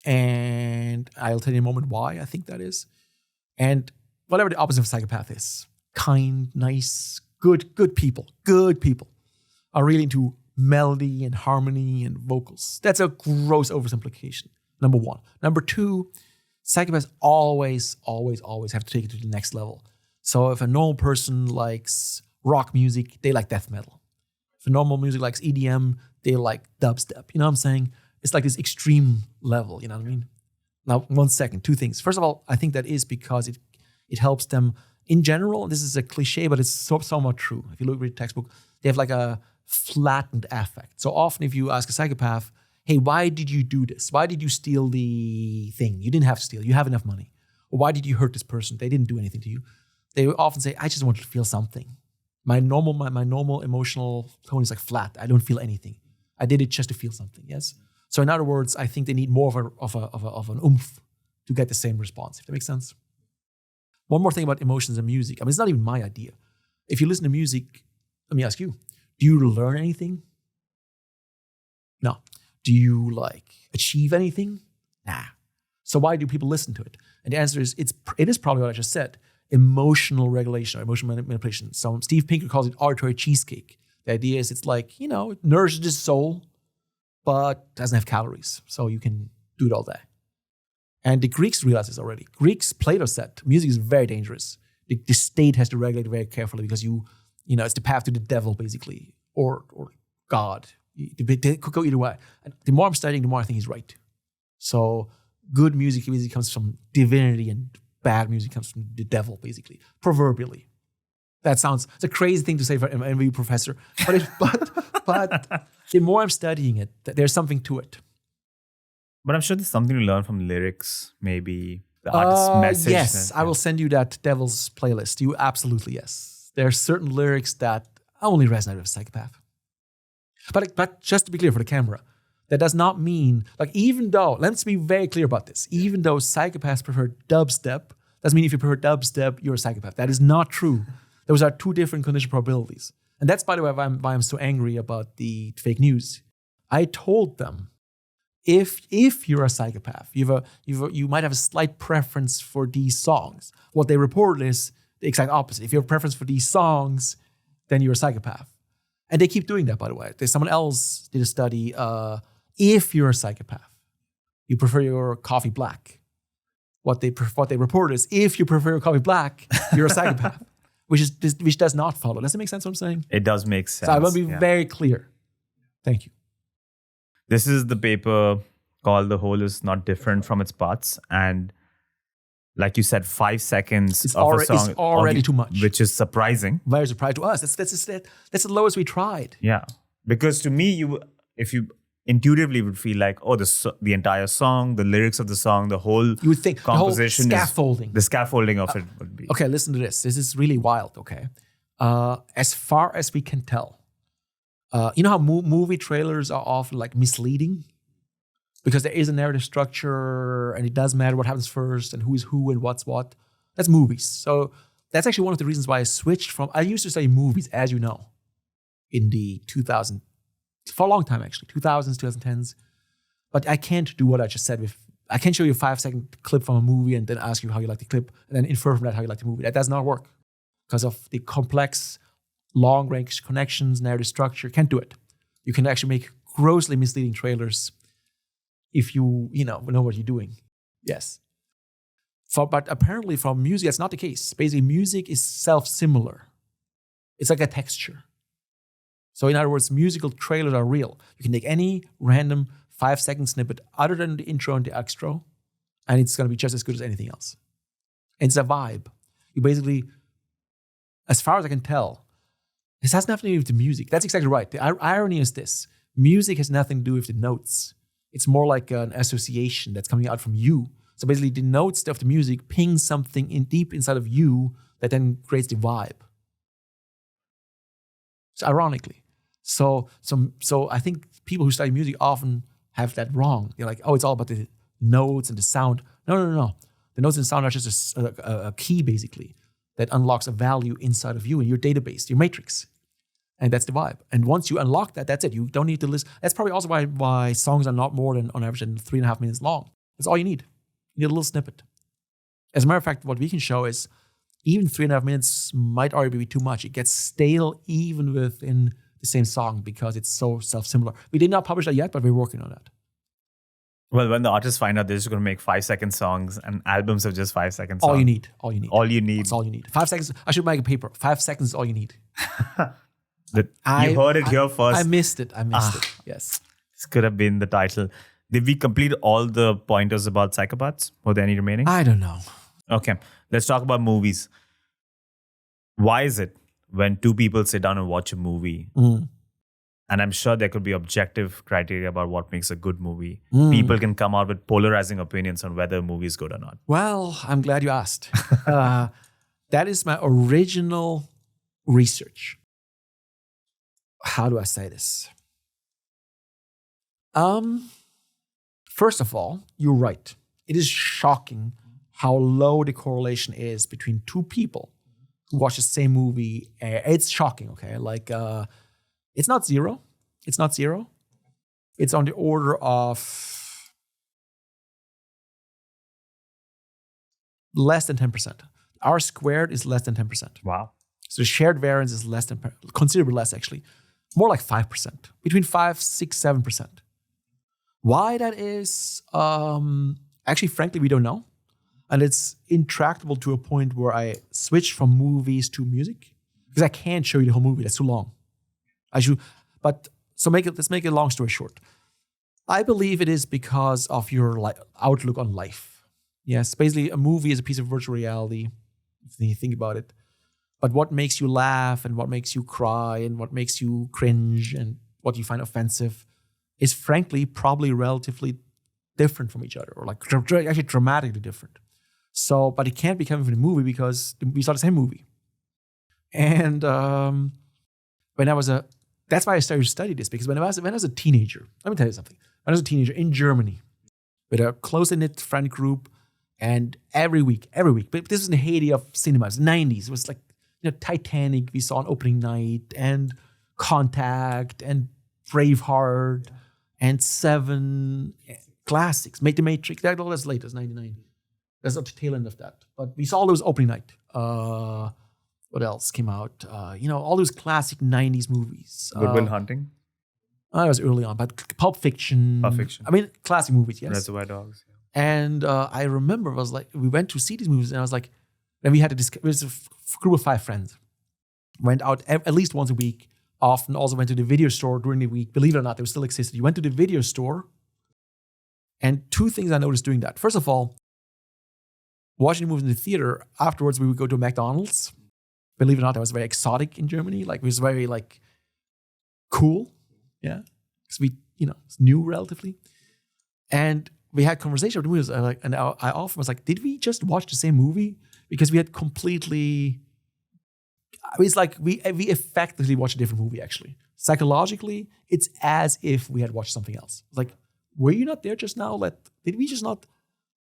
And I'll tell you in a moment why I think that is. And whatever the opposite of psychopath is, kind, nice, good people are really into melody and harmony and vocals. That's a gross oversimplification, number one. Number two, psychopaths always have to take it to the next level. So if a normal person likes rock music, they like death metal. If a normal music likes EDM, they like dubstep. You know what I'm saying? It's like this extreme level, you know what I mean? Now, 1 second, two things. First of all, I think that is because it helps them in general. This is a cliche, but it's somewhat true. If you look at the textbook, they have like a flattened affect. So often if you ask a psychopath, hey, why did you do this? Why did you steal the thing? You didn't have to steal. You have enough money. Or why did you hurt this person? They didn't do anything to you. They often say, I just want to feel something. My normal emotional tone is like flat. I don't feel anything. I did it just to feel something, yes? So in other words, I think they need more of an oomph to get the same response, if that makes sense. One more thing about emotions and music. I mean, it's not even my idea. If you listen to music, let me ask you, do you learn anything? No. Do you achieve anything? Nah. So why do people listen to it? And the answer is, it is probably what I just said, emotional regulation or emotional manipulation. So Steve Pinker calls it auditory cheesecake. The idea is it's like, it nourishes the soul, but doesn't have calories. So you can do it all day. And the Greeks realized this already. Plato said, music is very dangerous. The state has to regulate very carefully because it's the path to the devil, basically, or God. They could go either way. And the more I'm studying, the more I think he's right. So good music comes from divinity and bad music comes from the devil, basically, proverbially. It's a crazy thing to say for an MBA professor, but the more I'm studying it, there's something to it. But I'm sure there's something to learn from lyrics, maybe the artist's message. Yes, I will send you that Devil's playlist. You absolutely, yes. There are certain lyrics that only resonate with a psychopath. But just to be clear for the camera, that does not mean, even though, let's be very clear about this, even though psychopaths prefer dubstep, doesn't mean if you prefer dubstep, you're a psychopath. That is not true. Those are two different condition probabilities. And that's, by the way, why I'm so angry about the fake news. I told them, if you're a psychopath, you might have a slight preference for these songs. What they reported is the exact opposite. If you have a preference for these songs, then you're a psychopath. And they keep doing that, by the way. Someone else did a study. If you're a psychopath, you prefer your coffee black. What they reported is, if you prefer your coffee black, you're a psychopath. Which does not follow. Does it make sense what I'm saying? It does make sense. So I want to be very clear. Thank you. This is the paper called The Whole is Not Different from Its Parts. And like you said, 5 seconds of a song is already too much. Which is surprising. Very surprising to us. That's the lowest we tried. Yeah. Because to me, if you intuitively would feel like, the entire song, the lyrics of the song, the whole you would think composition, the whole scaffolding. The scaffolding of it would be. Okay, listen to this. This is really wild, okay? As far as we can tell, you know how movie trailers are often misleading? Because there is a narrative structure and it does matter what happens first and who is who and what's what. That's movies. So that's actually one of the reasons why I switched from, I used to study movies, as you know, in the 2000s, for a long time actually, 2000s, 2010s. But I can't do what I just said I can't show you a 5-second clip from a movie and then ask you how you like the clip and then infer from that how you like the movie. That does not work because of the complex long-range connections, narrative structure. Can't do it. You can actually make grossly misleading trailers if you know what you're doing. Yes. But apparently from music, that's not the case. Basically, music is self-similar. It's like a texture. So in other words, musical trailers are real. You can take any random 5-second snippet other than the intro and the extra, and it's going to be just as good as anything else. And it's a vibe. You basically, as far as I can tell, this has nothing to do with the music. That's exactly right. The irony is this. Music has nothing to do with the notes. It's more like an association that's coming out from you. So basically, the notes of the music ping something deep inside of you that then creates the vibe. So ironically. So I think people who study music often have that wrong. They're like, oh, it's all about the notes and the sound. No. The notes and sound are just a key, basically, that unlocks a value inside of you in your database, your matrix. And that's the vibe. And once you unlock that, that's it. You don't need to listen. That's probably also why songs are not more than, on average, 3.5 minutes long. That's all you need. You need a little snippet. As a matter of fact, what we can show is even 3.5 minutes might already be too much. It gets stale even within the same song because it's so self-similar. We did not publish that yet, but we're working on that. Well, when the artists find out they're just going to make 5-second songs and albums of just 5-second songs. All you need. All you need. That's all you need. 5 seconds. I should make a paper. 5 seconds is all you need. You heard it here first. I missed it. Yes. This could have been the title. Did we complete all the pointers about Psychopaths? Were there any remaining? I don't know. Okay. Let's talk about movies. Why is it when two people sit down and watch a movie, and I'm sure there could be objective criteria about what makes a good movie, people can come out with polarizing opinions on whether a movie is good or not? Well, I'm glad you asked. That is my original research. How do I say this? First of all, you're right. It is shocking how low the correlation is between two people who watch the same movie. It's shocking, okay? Like, it's not zero. It's not zero. It's on the order of less than 10%. R squared is less than 10%. Wow. So the shared variance is less than, considerably less actually. More like 5%, between 5, 6, 7%. Why that is, actually, frankly, we don't know. And it's intractable to a point where I switch from movies to music because I can't show you the whole movie. That's too long. Let's make it a long story short. I believe it is because of your outlook on life. Yes, basically, a movie is a piece of virtual reality, if you think about it. But what makes you laugh and what makes you cry and what makes you cringe and what you find offensive is frankly probably relatively different from each other, or actually dramatically different. So, but it can't be coming from the movie because we saw the same movie. And that's why I started to study this, because when I was a teenager, let me tell you something. When I was a teenager in Germany with a close-knit friend group, and every week, but this was in the heyday of cinema, it was the 90s. It was like, Titanic, we saw on opening night, and Contact, and Braveheart, and Seven classics. Make the Matrix, that's late, that's 99. That's not the tail end of that. But we saw all those opening night. What else came out? All those classic 90s movies. Good Will Hunting? That was early on, but Pulp Fiction. I mean, classic movies, yes. Reservoir Dogs. And I remember it was like, we went to see these movies, and I was like, then we had it was a group of 5 friends. Went out at least once a week. Often also went to the video store during the week. Believe it or not, they still existed. You went to the video store, and 2 things I noticed doing that. First of all, watching the movies in the theater, afterwards we would go to McDonald's. Believe it or not, that was very exotic in Germany. Like, it was very cool. Yeah. Because it's new relatively. And we had conversation with the movies, and I often was like, did we just watch the same movie? Because we had completely, it's like we effectively watched a different movie, actually. Psychologically, it's as if we had watched something else. Like, were you not there just now? Did we just not?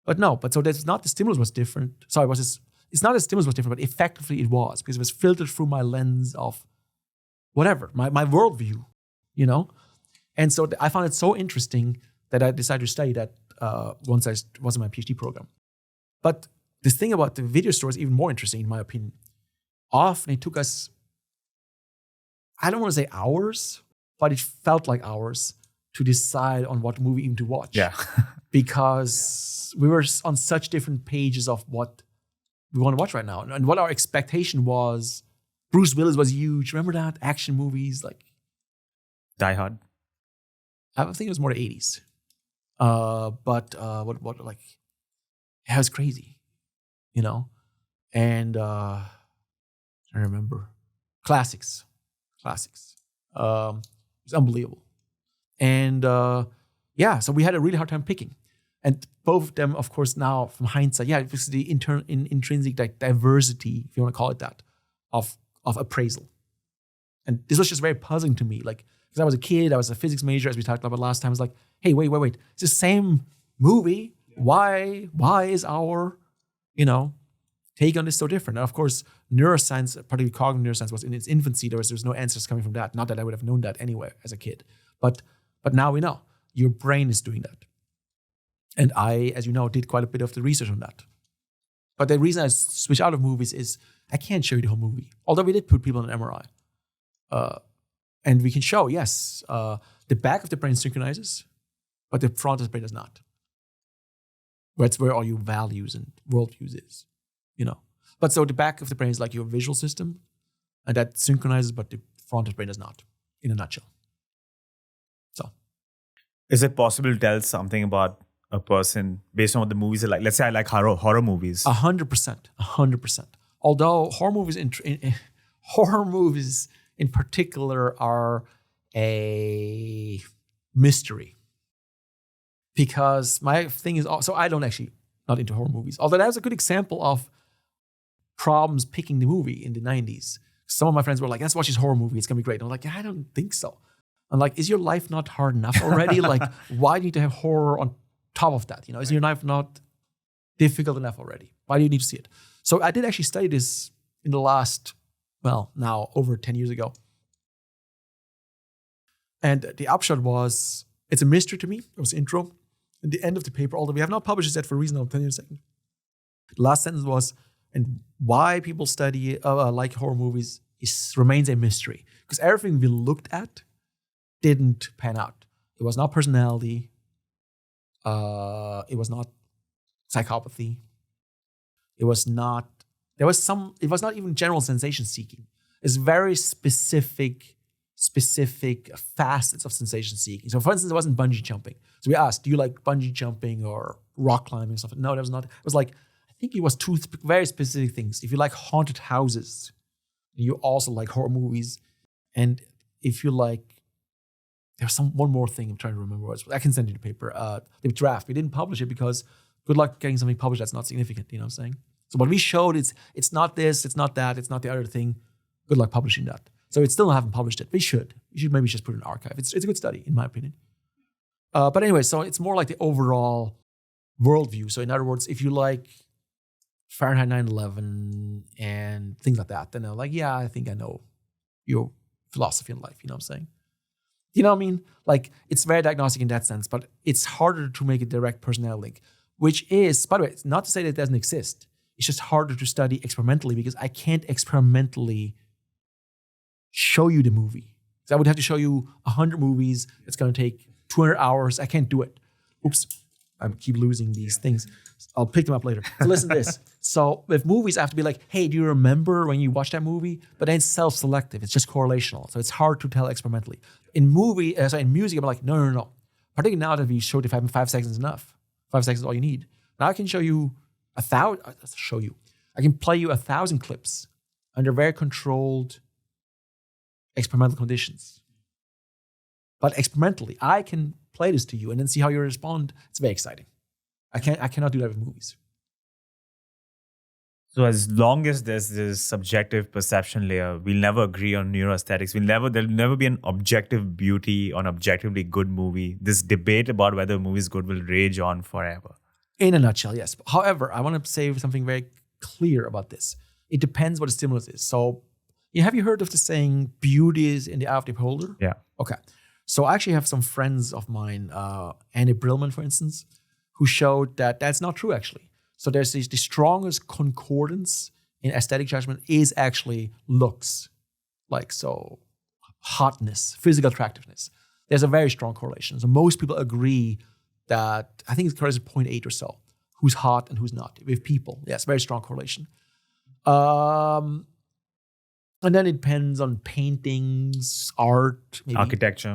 But no, so that's not, the stimulus was different. Sorry, it's not the stimulus was different, but effectively it was, because it was filtered through my lens of whatever, my worldview, And so I found it so interesting that I decided to study that once I was in my PhD program. But this thing about the video store is even more interesting, in my opinion. Often it took us, I don't want to say hours, but it felt like hours to decide on what movie even to watch. Yeah. Because we were on such different pages of what we want to watch right now. And what our expectation was. Bruce Willis was huge. Remember that? Action movies, like Die Hard. I think it was more the 80s. It was crazy, And I remember classics. It was unbelievable. And so we had a really hard time picking. And both of them, of course, now from hindsight, it was the intrinsic diversity, if you want to call it that, of appraisal. And this was just very puzzling to me. Like, because I was a kid, I was a physics major, as we talked about last time. I was like, hey, wait. It's the same movie. Why is our, take on this so different? And of course, neuroscience, particularly cognitive neuroscience, was in its infancy. There was no answers coming from that. Not that I would have known that anyway as a kid. But now we know. Your brain is doing that. And I, as you know, did quite a bit of the research on that. But the reason I switched out of movies is I can't show you the whole movie. Although we did put people in an MRI. And we can show, yes, the back of the brain synchronizes, but the front of the brain does not. That's where all your values and worldviews is, But so the back of the brain is like your visual system, and that synchronizes, but the front of the brain does not, in a nutshell. So. Is it possible to tell something about a person based on what the movies are like? Let's say I like horror movies. 100%. Although horror movies in particular are a mystery. Because my thing is also, I don't actually, not into horror movies. Although that was a good example of problems picking the movie in the 90s. Some of my friends were like, let's watch this horror movie, it's gonna be great. And I'm like, I don't think so. I'm like, is your life not hard enough already? Like, why do you need to have horror on top of that? Is your life not difficult enough already? Why do you need to see it? So I did actually study this in the last, now over 10 years ago. And the upshot was, it's a mystery to me. It was the intro. And the end of the paper, although we have not published it yet for a reason I'll tell you in a second. The last sentence was, and why people study, like horror movies remains a mystery. Because everything we looked at didn't pan out. It was not personality. It was not psychopathy. It was not even general sensation seeking. It's very specific facets of sensation seeking. So for instance, it wasn't bungee jumping. So we asked, do you like bungee jumping or rock climbing and stuff? No, that was not. It was like, I think it was two very specific things. If you like haunted houses, you also like horror movies. And if you like, there's one more thing I'm trying to remember. I can send you the paper, the draft. We didn't publish it because good luck getting something published that's not significant, you know what I'm saying? So what we showed, it's not this, it's not that, it's not the other thing. Good luck publishing that. So it's still haven't published it. We should maybe just put it in an archive. It's a good study, in my opinion. But anyway, so it's more like the overall worldview. So in other words, if you like Fahrenheit 9/11 and things like that, then they're like, yeah, I think I know your philosophy in life. You know what I'm saying? You know what I mean? Like, it's very diagnostic in that sense, but it's harder to make a direct personality link, which is, by the way, it's not to say that it doesn't exist. It's just harder to study experimentally because I can't experimentally show you the movie. So I would have to show you 100 movies. It's going to take 200 hours. I can't do it. Oops. I keep losing these things. I'll pick them up later. So listen to this. So with movies, I have to be like, hey, do you remember when you watched that movie? But then it's self-selective. It's just correlational. So it's hard to tell experimentally. In music, I'm like, no. Particularly now that we showed if having 5 seconds is enough. 5 seconds is all you need. Now I can show you 1,000. I can play you 1,000 clips under very controlled experimental conditions. But experimentally, I can play this to you and then see how you respond. It's very exciting. I cannot do that with movies. So as long as there's this subjective perception layer, we'll never agree on neuroaesthetics. There'll never be an objective beauty or an objectively good movie. This debate about whether a movie is good will rage on forever. In a nutshell, yes. However, I want to say something very clear about this. It depends what the stimulus is. So, have you heard of the saying, beauty is in the eye of the beholder? Yeah. Okay. So I actually have some friends of mine, Annie Brillman, for instance, who showed that that's not true, actually. So there's the strongest concordance in aesthetic judgment is actually looks. Like, so hotness, physical attractiveness. There's a very strong correlation. So most people agree that, I think it's correlated 0.8 or so, who's hot and who's not. With people, yes, very strong correlation. And then it depends on paintings, art, maybe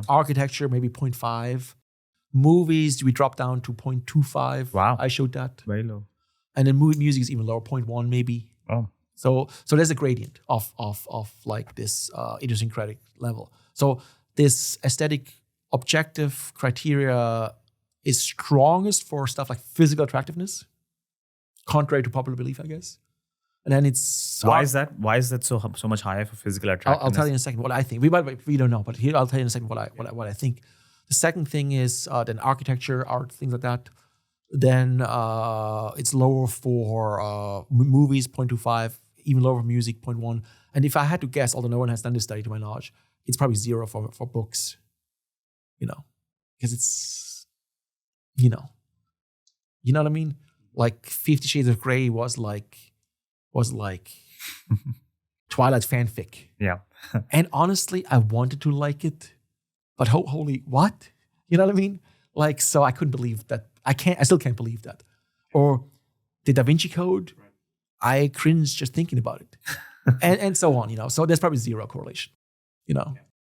architecture, maybe 0.5. Movies, we drop down to 0.25. Wow. I showed that. Very low. And then music is even lower, 0.1 maybe. Oh. So there's a gradient of like this idiosyncratic level. So this aesthetic objective criteria is strongest for stuff like physical attractiveness, contrary to popular belief, I guess. And then it's Why is that? Why is that so much higher for physical attractiveness? I'll tell you in a second what I think. We don't know, but here I'll tell you in a second what I think. The second thing is then architecture, art, things like that. Then it's lower for movies, 0.25, even lower for music, 0.1. And if I had to guess, although no one has done this study to my knowledge, it's probably 0 for books. Because it's, you know what I mean? Like 50 Shades of Grey was like Twilight fanfic. Yeah. And honestly, I wanted to like it, but holy what? You know what I mean? Like, so I couldn't believe that. I still can't believe that. Or the Da Vinci Code, I cringe just thinking about it. and so on, So there's probably 0 correlation,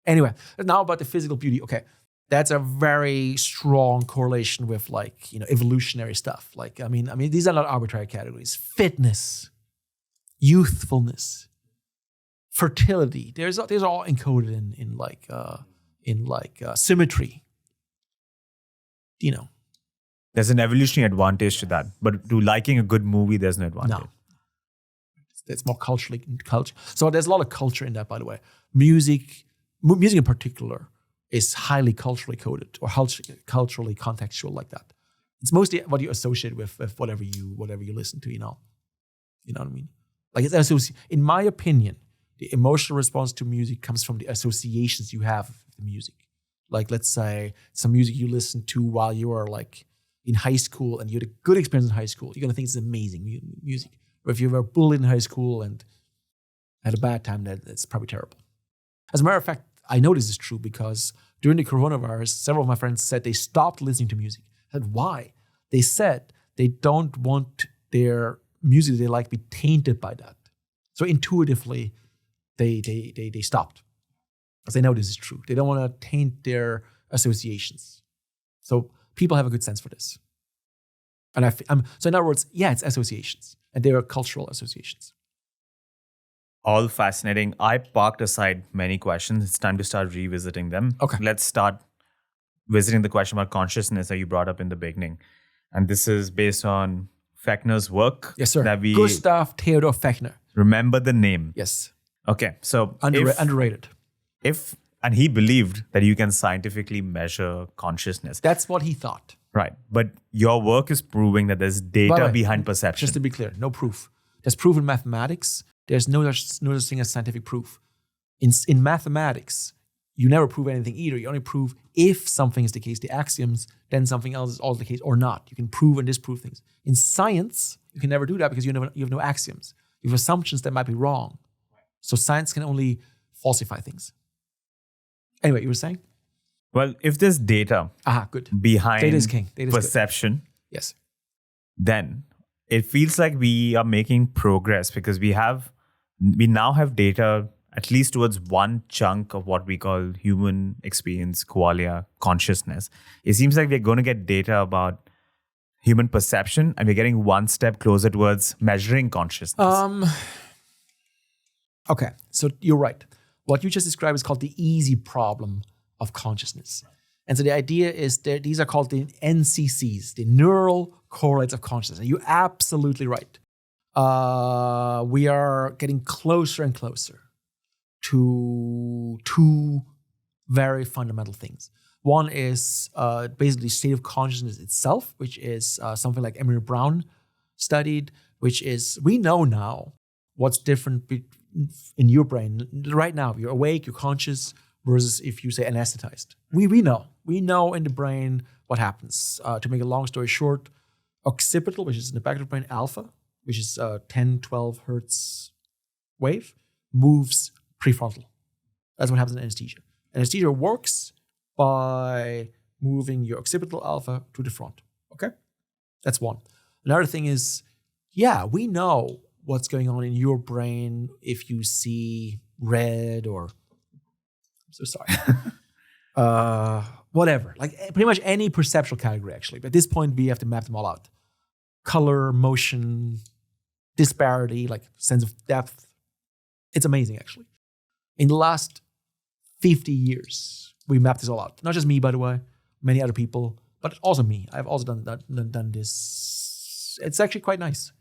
Anyway, now about the physical beauty. Okay. That's a very strong correlation with evolutionary stuff. I mean, these are not arbitrary categories. Fitness, youthfulness, fertility. These are all encoded in symmetry. There's an evolutionary advantage to that, but to liking a good movie, there's no advantage. No, it's more culture. So there's a lot of culture in that, by the way. Music in particular is highly culturally coded or culturally contextual like that. It's mostly what you associate with whatever you listen to. You know what I mean? Like in my opinion, the emotional response to music comes from the associations you have with the music. Like, let's say some music you listen to while you are in high school and you had a good experience in high school, you're gonna think it's amazing music. Or if you were bullied in high school and had a bad time, that's probably terrible. As a matter of fact, I know this is true because during the coronavirus, several of my friends said they stopped listening to music. I said, why? They said they don't want their music they like be tainted by that. So intuitively, they stopped. Because they know this is true. They don't want to taint their associations. So people have a good sense for this. And so in other words, yeah, it's associations. And they are cultural associations. All fascinating. I parked aside many questions. It's time to start revisiting them. Okay. Let's start visiting the question about consciousness that you brought up in the beginning. And this is based on Fechner's work. Yes, sir. That we Gustav Theodor Fechner. remember the name. Yes. Okay. So Underrated. And he believed that you can scientifically measure consciousness. That's what he thought. Right. But your work is proving that there's data behind perception. Just to be clear, no proof. There's proof in mathematics. There's no such thing as scientific proof. In mathematics, you never prove anything either. You only prove if something is the case, the axioms, then something else is also the case or not. You can prove and disprove things. In science, you can never do that because you have no axioms. You have assumptions that might be wrong. So science can only falsify things. Anyway, you were saying? Well, if there's data good. behind Data is king. Data is perception, good. Yes. then it feels like we are making progress because we now have data at least towards one chunk of what we call human experience, qualia, consciousness. It seems like we're going to get data about human perception and we're getting one step closer towards measuring consciousness. Okay, so you're right. What you just described is called the easy problem of consciousness. And so the idea is that these are called the NCCs, the neural correlates of consciousness. And you're absolutely right. We are getting closer and closer to two very fundamental things. One is basically state of consciousness itself, which is something like Emily Brown studied, which is, we know now what's different in your brain right now. You're awake, you're conscious, versus if you say anesthetized. We know. We know in the brain what happens. To make a long story short, occipital, which is in the back of the brain, alpha, which is 10, 12 hertz wave, moves prefrontal. That's what happens in anesthesia. Anesthesia works by moving your occipital alpha to the front. Okay? That's one. Another thing is, yeah, we know what's going on in your brain if you see red or, I'm so sorry. Whatever. Like pretty much any perceptual category, actually. But at this point, we have to map them all out. Color, motion, disparity, like sense of depth. It's amazing, actually. In the last 50 years, we mapped this all out. Not just me, by the way, many other people, but also me. I've also done this. It's actually quite nice.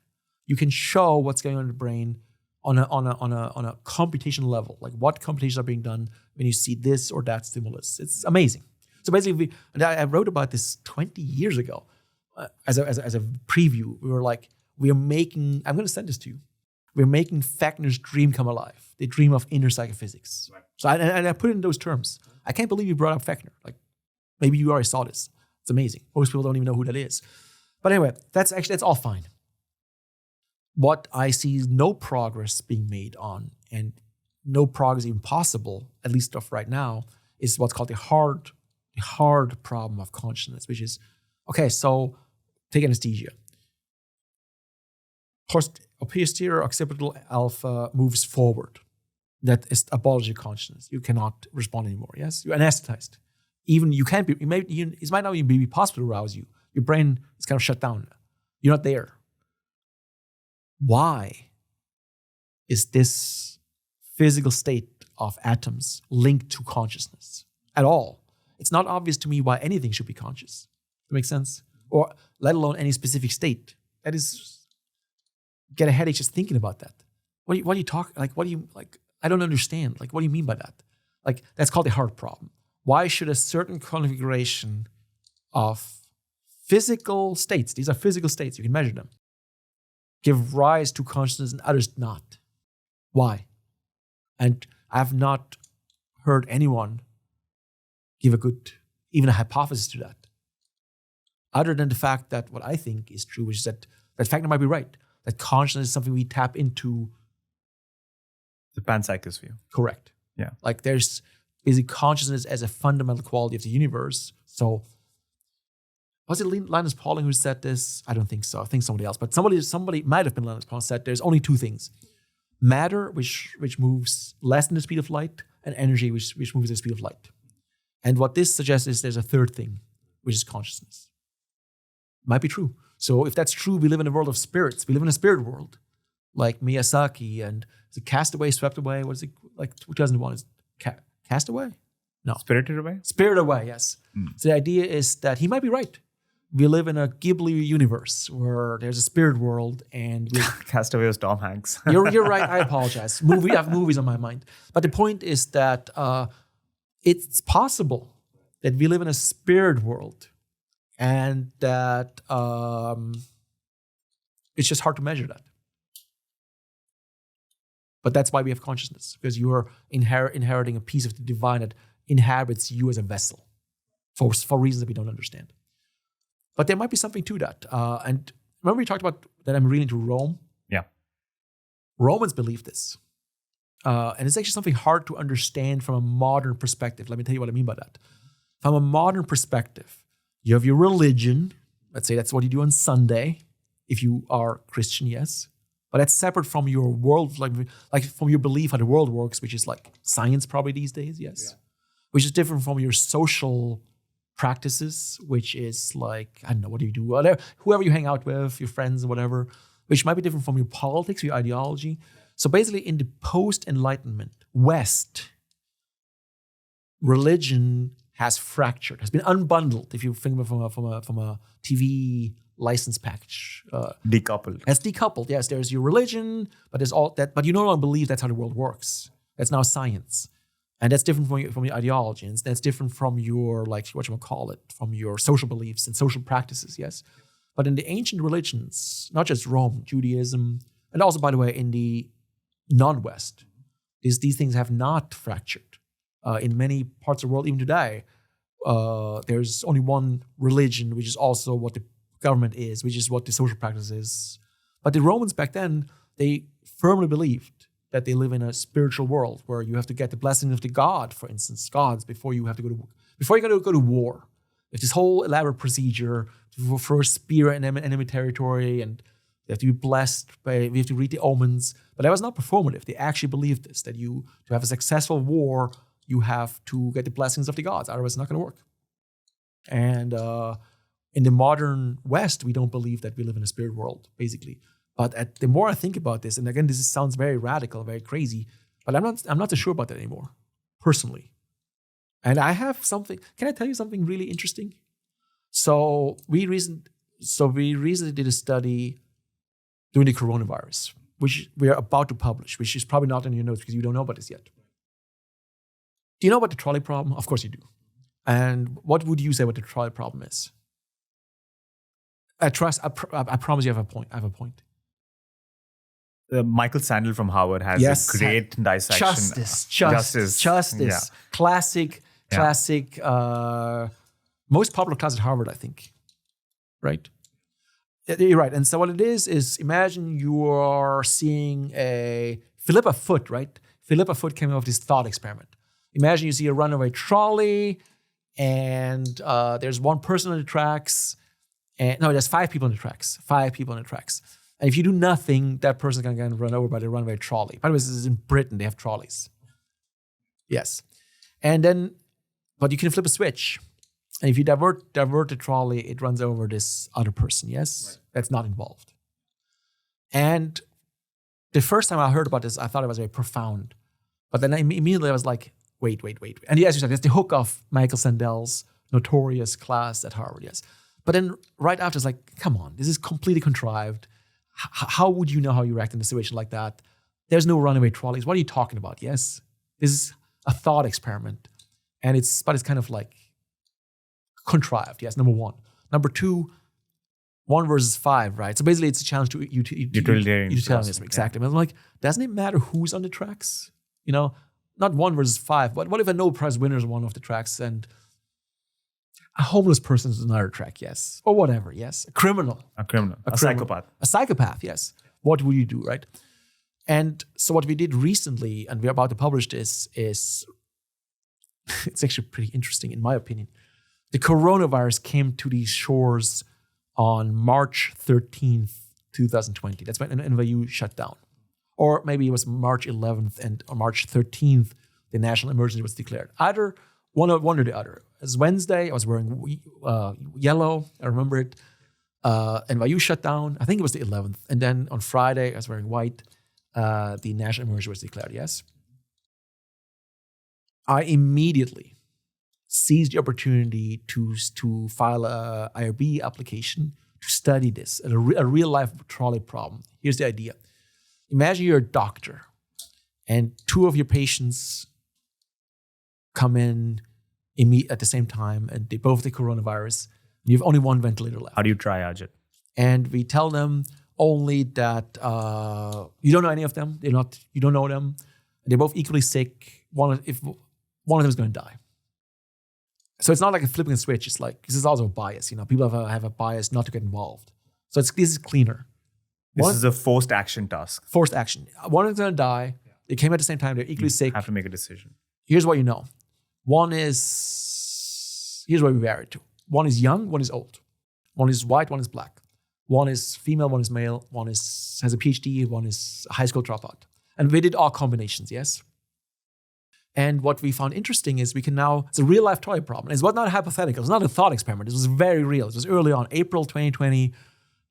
You can show what's going on in the brain on a computational level, like what computations are being done when you see this or that stimulus. It's amazing. So basically, I wrote about this 20 years ago as a preview. We were like, we are making. I'm going to send this to you. We're making Fechner's dream come alive. The dream of inner psychophysics. Right. So I put it in those terms. I can't believe you brought up Fechner. Like, maybe you already saw this. It's amazing. Most people don't even know who that is. But anyway, that's all fine. What I see is no progress being made on, and no progress even possible, at least of right now, is what's called the hard problem of consciousness, which is, okay, so take anesthesia. Posterior occipital alpha moves forward. That is abolishes your consciousness. You cannot respond anymore, yes? You're anesthetized. Even you can't be, it might not even be possible to arouse you. Your brain is kind of shut down. You're not there. Why is this physical state of atoms linked to consciousness at all? It's not obvious to me why anything should be conscious. Does that make sense? Or let alone any specific state. That is, get a headache just thinking about that. What do you talk, like, what do you, like, I don't understand. Like, what do you mean by that? Like, that's called the hard problem. Why should a certain configuration of physical states, these are physical states, you can measure them, give rise to consciousness and others not? Why? And I've not heard anyone give even a hypothesis to that. Other than the fact that what I think is true, which is that Fechner might be right, that consciousness is something we tap into. The panpsychist view. Correct. Yeah. Like there's basically consciousness as a fundamental quality of the universe. So was it Linus Pauling who said this? I don't think so. I think somebody else. But somebody might have been Linus Pauling, said there's only two things. Matter, which moves less than the speed of light, and energy, which moves at the speed of light. And what this suggests is there's a third thing, which is consciousness. Might be true. So if that's true, we live in a world of spirits. We live in a spirit world. Like Miyazaki and is it Castaway, Swept Away? What is it? Like 2001 is Castaway? No. Spirited Away? Spirited Away, yes. So the idea is that he might be right. We live in a Ghibli universe where there's a spirit world and Castaway was Tom Hanks. You're right. I apologize. I have movies on my mind. But the point is that it's possible that we live in a spirit world and that it's just hard to measure that. But that's why we have consciousness, because you are inheriting a piece of the divine that inhabits you as a vessel for reasons that we don't understand. But there might be something to that. And remember we talked about that I'm really into Rome? Yeah. Romans believe this. And it's actually something hard to understand from a modern perspective. Let me tell you what I mean by that. From a modern perspective, you have your religion. Let's say that's what you do on Sunday, if you are Christian, yes. But that's separate from your world, like from your belief how the world works, which is like science probably these days, yes. Yeah. Which is different from your social practices, which is like, I don't know, what do you do? Whoever you hang out with, your friends or whatever, which might be different from your politics, your ideology. So basically in the post-Enlightenment West, religion has fractured, has been unbundled, if you think of it from a TV license package. Decoupled. It's decoupled, yes. There's your religion, but there's all that, but you no longer believe that's how the world works. That's now science. And that's different from your ideology. And that's different from your, like, from your social beliefs and social practices, yes? But in the ancient religions, not just Rome, Judaism, and also, by the way, in the non-West, these things have not fractured. In many parts of the world, even today, there's only one religion, which is also what the government is, which is what the social practice is. But the Romans back then, they firmly believed that they live in a spiritual world where you have to get the blessing of the god, for instance, gods, before you have to go to war. There's this whole elaborate procedure to throw a spear in enemy territory, and they have to be blessed we have to read the omens. But that was not performative. They actually believed this, that to have a successful war, you have to get the blessings of the gods. Otherwise, it's not going to work. And in the modern West, we don't believe that we live in a spirit world, basically. But the more I think about this, and again, this sounds very radical, very crazy, but I'm not so sure about that anymore, personally. And I have something. Can I tell you something really interesting? So we recently did a study doing the coronavirus, which we are about to publish, which is probably not in your notes because you don't know about this yet. Do you know about the trolley problem? Of course you do. And what would you say what the trolley problem is? I promise you I have a point. Michael Sandel from Harvard has a great dissection. Justice. Yeah. Classic. Most popular class at Harvard, I think. Right? You're right. And so what it is imagine you are seeing Philippa Foot, right? Philippa Foot came up with this thought experiment. Imagine you see a runaway trolley and there's one person on the tracks. There's 5 people on the tracks. 5 people on the tracks. And if you do nothing, that person's going to get run over by the runaway trolley. By the way, this is in Britain. They have trolleys. Yes. And then, but you can flip a switch. And if you divert the trolley, it runs over this other person, yes? Right. That's not involved. And the first time I heard about this, I thought it was very profound. But then immediately I was like, wait. And as you said, that's the hook of Michael Sandel's notorious class at Harvard, yes. But then right after, it's like, come on, this is completely contrived. How would you know how you react in a situation like that? There's no runaway trolleys. What are you talking about? Yes, this is a thought experiment, and it's kind of like contrived. Yes, number one. Number two, 1 versus 5, right? So basically, it's a challenge to utilitarianism. Exactly. Yeah. I'm like, doesn't it matter who's on the tracks? You know, not 1 versus 5, but what if a Nobel Prize winner is on one of the tracks and a homeless person is on another track, yes. Or whatever, yes. A criminal. A psychopath. A psychopath, yes. What would you do, right? And so what we did recently, and we're about to publish this, is it's actually pretty interesting in my opinion. The coronavirus came to these shores on March 13th, 2020. That's when NYU shut down. Or maybe it was March 11th and on March 13th, the national emergency was declared. Either one or the other. It was Wednesday. I was wearing yellow. I remember it. NYU shut down. I think it was the 11th. And then on Friday, I was wearing white. The national emergency was declared, yes. I immediately seized the opportunity to file a IRB application to study this, a real-life trolley problem. Here's the idea. Imagine you're a doctor and 2 of your patients come in at the same time and they both have the coronavirus. And you have only 1 ventilator left. How do you triage it? And we tell them only that you don't know any of them. You don't know them. They're both equally sick. One of them is going to die. So it's not like a flipping a switch. It's like, this is also a bias. You know, people have a bias not to get involved. So this is cleaner. This is a forced action task. Forced action. One is going to die. They came at the same time. They're equally sick. Have to make a decision. Here's what you know. Here's what we vary to. One is young, one is old. One is white, one is black. One is female, one is male. One has a PhD, one is a high school dropout. And we did all combinations, yes? And what we found interesting is it's a real life trolley problem. It was not hypothetical. It was not a thought experiment. It was very real. It was early on, April 2020.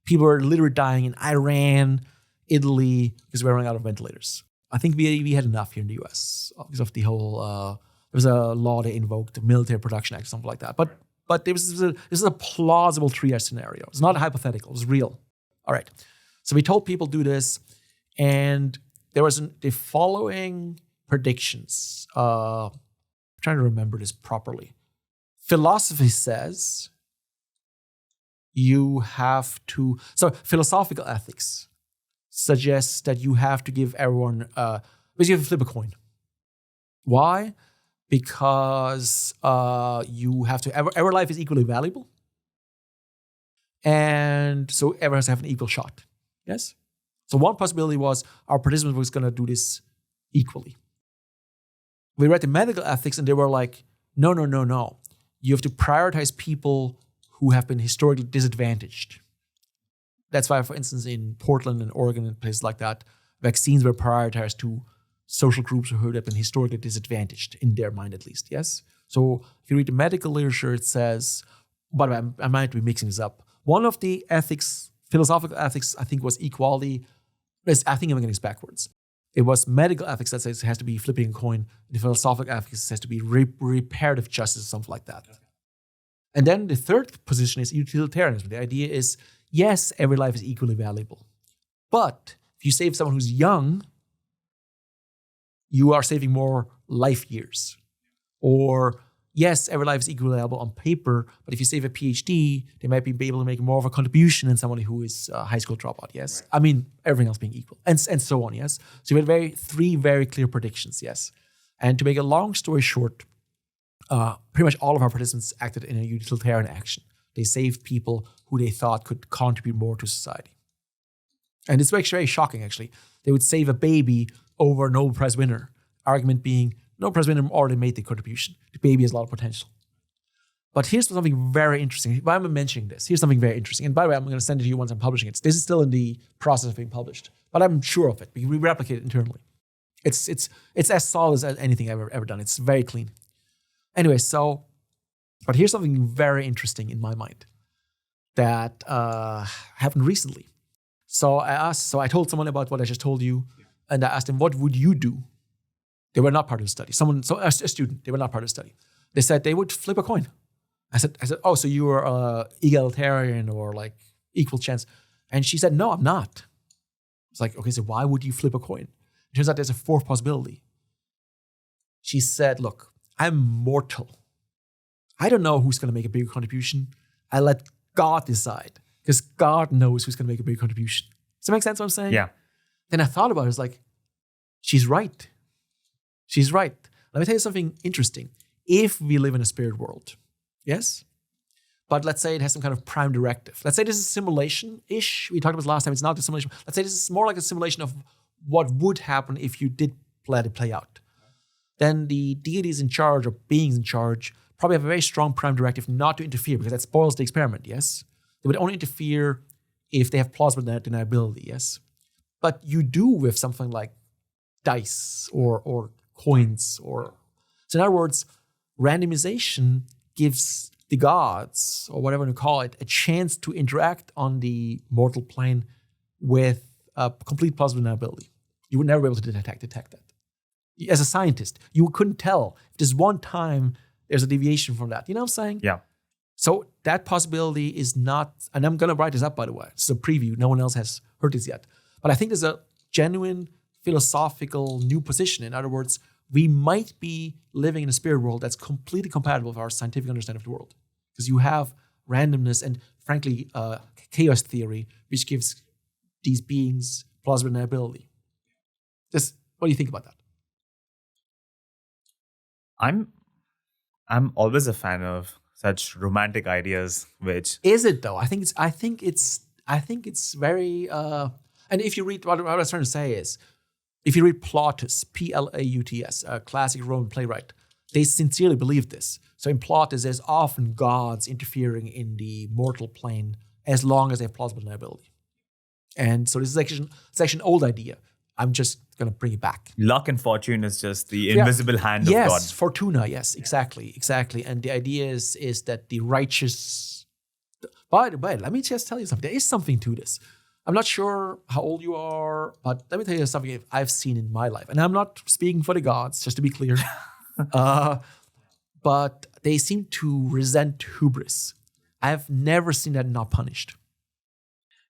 People were literally dying in Iran, Italy, because we were running out of ventilators. I think we had enough here in the US because of the whole, there was a law they invoked, the Military Production Act or something like that. But this is a plausible triage scenario. It's not hypothetical, it was real. All right. So we told people do this, and there was the following predictions. I'm trying to remember this properly. Philosophy says philosophical ethics suggests that you have to give everyone, basically you have to flip a coin. Why? Because you have to, every life is equally valuable. And so everyone has to have an equal shot. Yes? So one possibility was our participants was going to do this equally. We read the medical ethics and they were like, no. You have to prioritize people who have been historically disadvantaged. That's why, for instance, in Portland and Oregon and places like that, vaccines were prioritized to social groups who have been historically disadvantaged, in their mind at least, yes? So if you read the medical literature, it says, by the way, I might be mixing this up. One of the ethics, philosophical ethics, I think was equality. I think I'm getting this backwards. It was medical ethics that says it has to be flipping a coin. The philosophical ethics has to be reparative justice or something like that. Okay. And then the third position is utilitarianism. The idea is, yes, every life is equally valuable. But if you save someone who's young, you are saving more life years. Or yes, every life is equally valuable on paper, but if you save a PhD, they might be able to make more of a contribution than somebody who is a high school dropout, yes? Right. I mean, everything else being equal, and so on, yes? So you had three very clear predictions, yes? And to make a long story short, pretty much all of our participants acted in a utilitarian action. They saved people who they thought could contribute more to society. And it's actually very shocking, actually. They would save a baby over a Nobel Prize winner, argument being, Nobel Prize winner already made the contribution. The baby has a lot of potential. But here's something very interesting. Why am I mentioning this? Here's something very interesting. And by the way, I'm going to send it to you once I'm publishing it. This is still in the process of being published, but I'm sure of it because we replicate it internally. It's as solid as anything I've ever done. It's very clean. Anyway, but here's something very interesting in my mind that happened recently. So I told someone about what I just told you, and I asked them, what would you do? They were not part of the study. A student, they were not part of the study. They said they would flip a coin. I said, oh, so you are egalitarian or like equal chance? And she said, no, I'm not. It's like, okay, so why would you flip a coin? It turns out there's a fourth possibility. She said, look, I'm mortal. I don't know who's going to make a bigger contribution. I let God decide because God knows who's going to make a bigger contribution. Does that make sense what I'm saying? Yeah. Then I thought about it. I was like, she's right. She's right. Let me tell you something interesting. If we live in a spirit world, yes, but let's say it has some kind of prime directive. Let's say this is simulation-ish. We talked about this last time. It's not a simulation. Let's say this is more like a simulation of what would happen if you did let it play out. Then the deities in charge or beings in charge probably have a very strong prime directive not to interfere because that spoils the experiment, yes? They would only interfere if they have plausible deniability, yes? But you do with something like dice or coins so in other words, randomization gives the gods, or whatever you call it, a chance to interact on the mortal plane with complete plausible deniability. You would never be able to detect that. As a scientist, you couldn't tell if there's one time there's a deviation from that. You know what I'm saying? Yeah. So that possibility is not, and I'm going to write this up, by the way. It's a preview. No one else has heard this yet. But I think there's a genuine philosophical new position. In other words, we might be living in a spirit world that's completely compatible with our scientific understanding of the world. Because you have randomness and, frankly, chaos theory, which gives these beings plausible deniability. What do you think about that? I'm always a fan of such romantic ideas, which is it though? I think it's very. And if you read what I was trying to say is, if you read Plautus, Plauts, a classic Roman playwright, they sincerely believe this. So in Plautus, there's often gods interfering in the mortal plane as long as they have plausible deniability. And so this is actually an old idea. I'm just going to bring it back. Luck and fortune is just the invisible hand of God. Yes, fortuna. Yes, exactly. And the idea is that the righteous. By the way, let me just tell you something. There is something to this. I'm not sure how old you are, but let me tell you something I've seen in my life. And I'm not speaking for the gods, just to be clear. But they seem to resent hubris. I've never seen that not punished.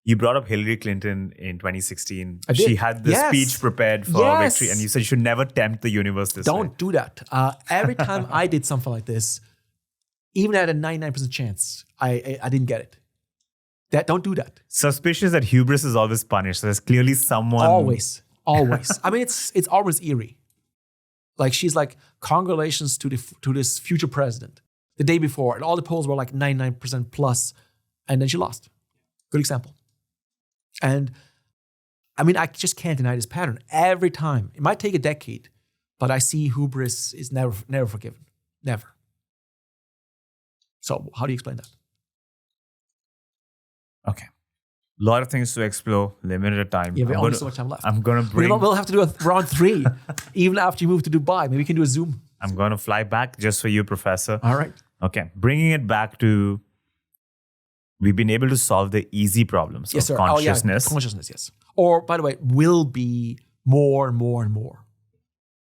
You brought up Hillary Clinton in 2016. I did. She had the speech prepared for victory, and you said you should never tempt the universe this way. Don't do that. Every time I did something like this, even at a 99% chance, I didn't get it. Don't do that. Suspicious that hubris is always punished. So there's clearly someone. Always. I mean, it's always eerie. Like she's like, congratulations to this future president. The day before, and all the polls were like 99% plus, and then she lost. Good example. And I mean, I just can't deny this pattern. Every time, it might take a decade, but I see hubris is never forgiven. Never. So how do you explain that? Okay. A lot of things to explore, limited time. Yeah, we only so much time left. I'm going to bring... We'll have to do a round 3, even after you move to Dubai. Maybe we can do a Zoom. I'm going to fly back just for you, Professor. All right. Okay. Bringing it back to... We've been able to solve the easy problems of consciousness. Consciousness, yes. Or, by the way, will be more and more and more.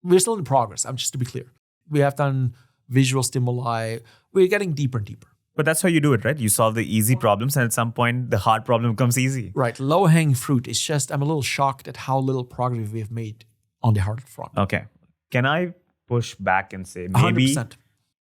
We're still in progress, just to be clear. We have done visual stimuli. We're getting deeper and deeper. But that's how you do it, right? You solve the easy problems, and at some point, the hard problem becomes easy. Right. Low-hanging fruit. It's just, I'm a little shocked at how little progress we have made on the hard front. Okay. Can I push back and say maybe 100%.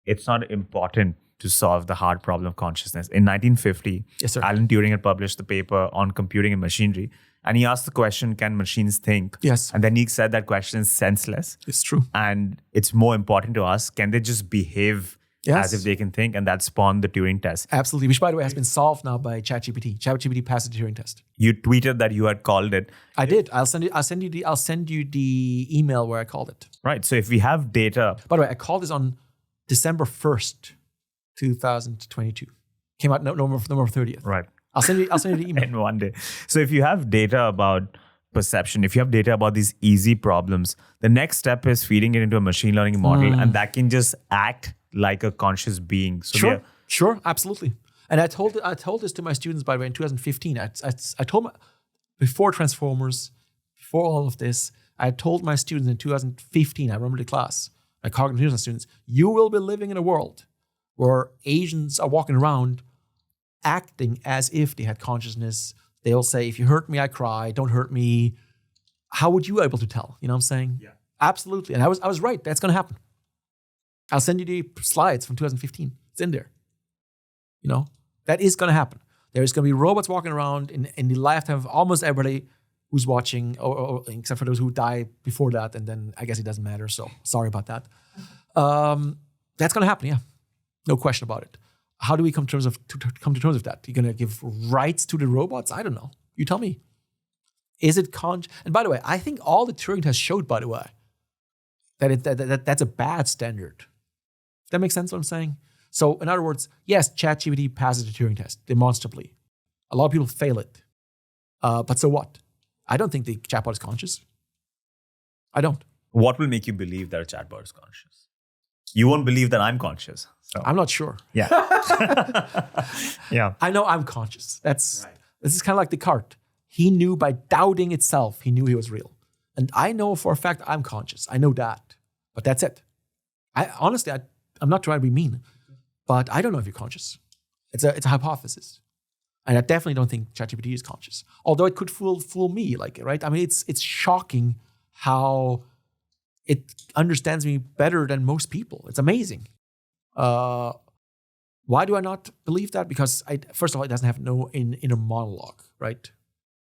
it's not important to solve the hard problem of consciousness? In 1950, Yes, sir. Alan Turing had published the paper on computing and machinery, and he asked the question, can machines think? Yes. And then he said that question is senseless. It's true. And it's more important to ask, can they just behave Yes. as if they can think? And that spawned the Turing test. Absolutely. Which, by the way, has been solved now by ChatGPT. ChatGPT passed the Turing test. You tweeted that you had called it. I did. I'll send you the email where I called it. Right. So if we have data, By the way, I called this on December 1st, 2022. Came out November 30th. right, I'll send you the email. in one day. So if you have data about perception, if you have data about these easy problems, the next step is feeding it into a machine learning model, and that can just act like a conscious being. So we are- Sure, absolutely. And I told this to my students, by the way, in 2015. I told before Transformers, before all of this, I told my students in 2015, I remember the class, my cognitive neuroscience students, you will be living in a world where Asians are walking around acting as if they had consciousness. They'll say, if you hurt me, I cry, don't hurt me. How would you be able to tell? You know what I'm saying? Yeah. Absolutely. And I was right. That's going to happen. I'll send you the slides from 2015. It's in there. You know, that is going to happen. There's going to be robots walking around in the lifetime of almost everybody who's watching, or except for those who die before that, and then I guess it doesn't matter. So sorry about that. That's going to happen. Yeah, no question about it. How do we come to terms of that? You're going to give rights to the robots? I don't know. You tell me. Is it And by the way, I think all the Turing tests showed, by the way, that's a bad standard. That makes sense what I'm saying? So in other words, yes, ChatGPT passes the Turing test demonstrably. A lot of people fail it. But so what? I don't think the chatbot is conscious. I don't. what will make you believe that a chatbot is conscious? You won't believe that I'm conscious. So. I'm not sure. Yeah. Yeah. I know I'm conscious. This is kind of like Descartes. He knew by doubting itself, he knew he was real. And I know for a fact I'm conscious. I know that. But that's it. Honestly, I'm not trying to be mean, but I don't know if you're conscious. It's a hypothesis. And I definitely don't think ChatGPT is conscious. Although it could fool me, right? I mean, it's shocking how it understands me better than most people. It's amazing. Why do I not believe that? Because first of all, it doesn't have no inner monologue, right?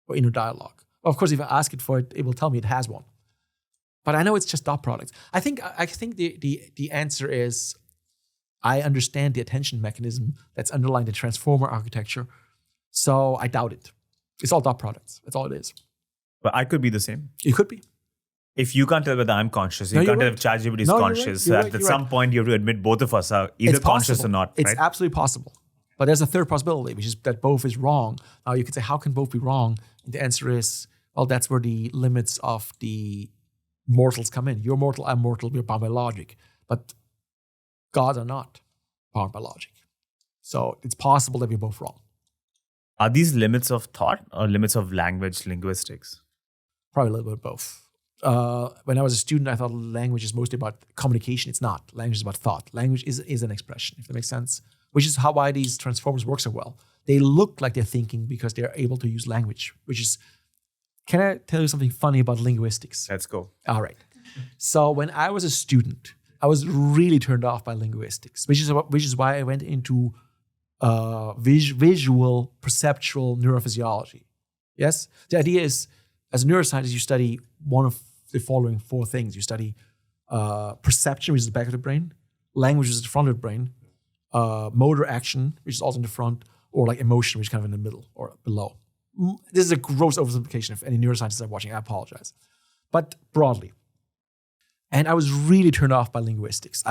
Or inner dialogue. Of course, if I ask it for it, it will tell me it has one. But I know it's just dot products. I think the answer is I understand the attention mechanism that's underlying the transformer architecture. So I doubt it. It's all dot products. That's all it is. But I could be the same. It could be. If you can't tell whether I'm conscious, you No, can't you're tell if ChatGPT is No, you're conscious. right. So You're at right. You're some right. point, you have to admit both of us are either It's conscious possible. or not. It's right? absolutely possible. But there's a third possibility, which is that both is wrong. Now you could say, how can both be wrong? And the answer is, well, that's where the limits of the mortals come in. You're mortal, I'm mortal, we're bound by logic. But gods are not bound by logic. So it's possible that we're both wrong. Are these limits of thought or limits of language linguistics? Probably a little bit of both. When I was a student, I thought language is mostly about communication. It's not. Language is about thought. Language is an expression, if that makes sense. Which is why these transformers work so well. They look like they're thinking because they're able to use language, which is... Can I tell you something funny about linguistics? Let's go. All right. So when I was a student, I was really turned off by linguistics, which is why I went into visual perceptual neurophysiology. Yes? The idea is, as a neuroscientist, you study one of the following four things. You study perception, which is the back of the brain, language, which is the front of the brain, motor action, which is also in the front, or like emotion, which is kind of in the middle or below. This is a gross oversimplification. If any neuroscientists are watching, I apologize. But broadly. And I was really turned off by linguistics,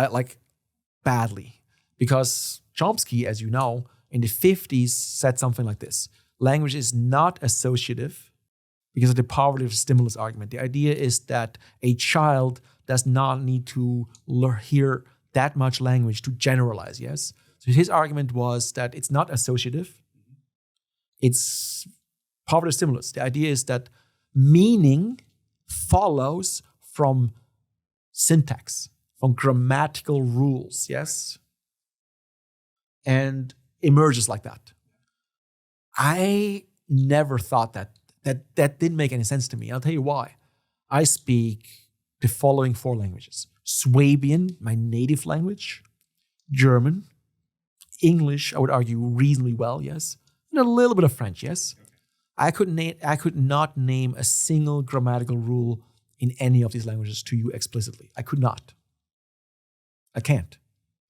badly. Because Chomsky, as you know, in the 50s said something like this. Language is not associative because of the poverty of stimulus argument. The idea is that a child does not need to hear that much language to generalize, yes? So his argument was that it's not associative. It's poverty of stimulus. The idea is that meaning follows from syntax, from grammatical rules, yes? and emerges like that. I never thought that didn't make any sense to me. I'll tell you why. I speak the following 4 languages: Swabian, my native language, German, English, I would argue reasonably well, yes, and a little bit of French, yes. I could not name a single grammatical rule in any of these languages to you explicitly. I could not. I can't.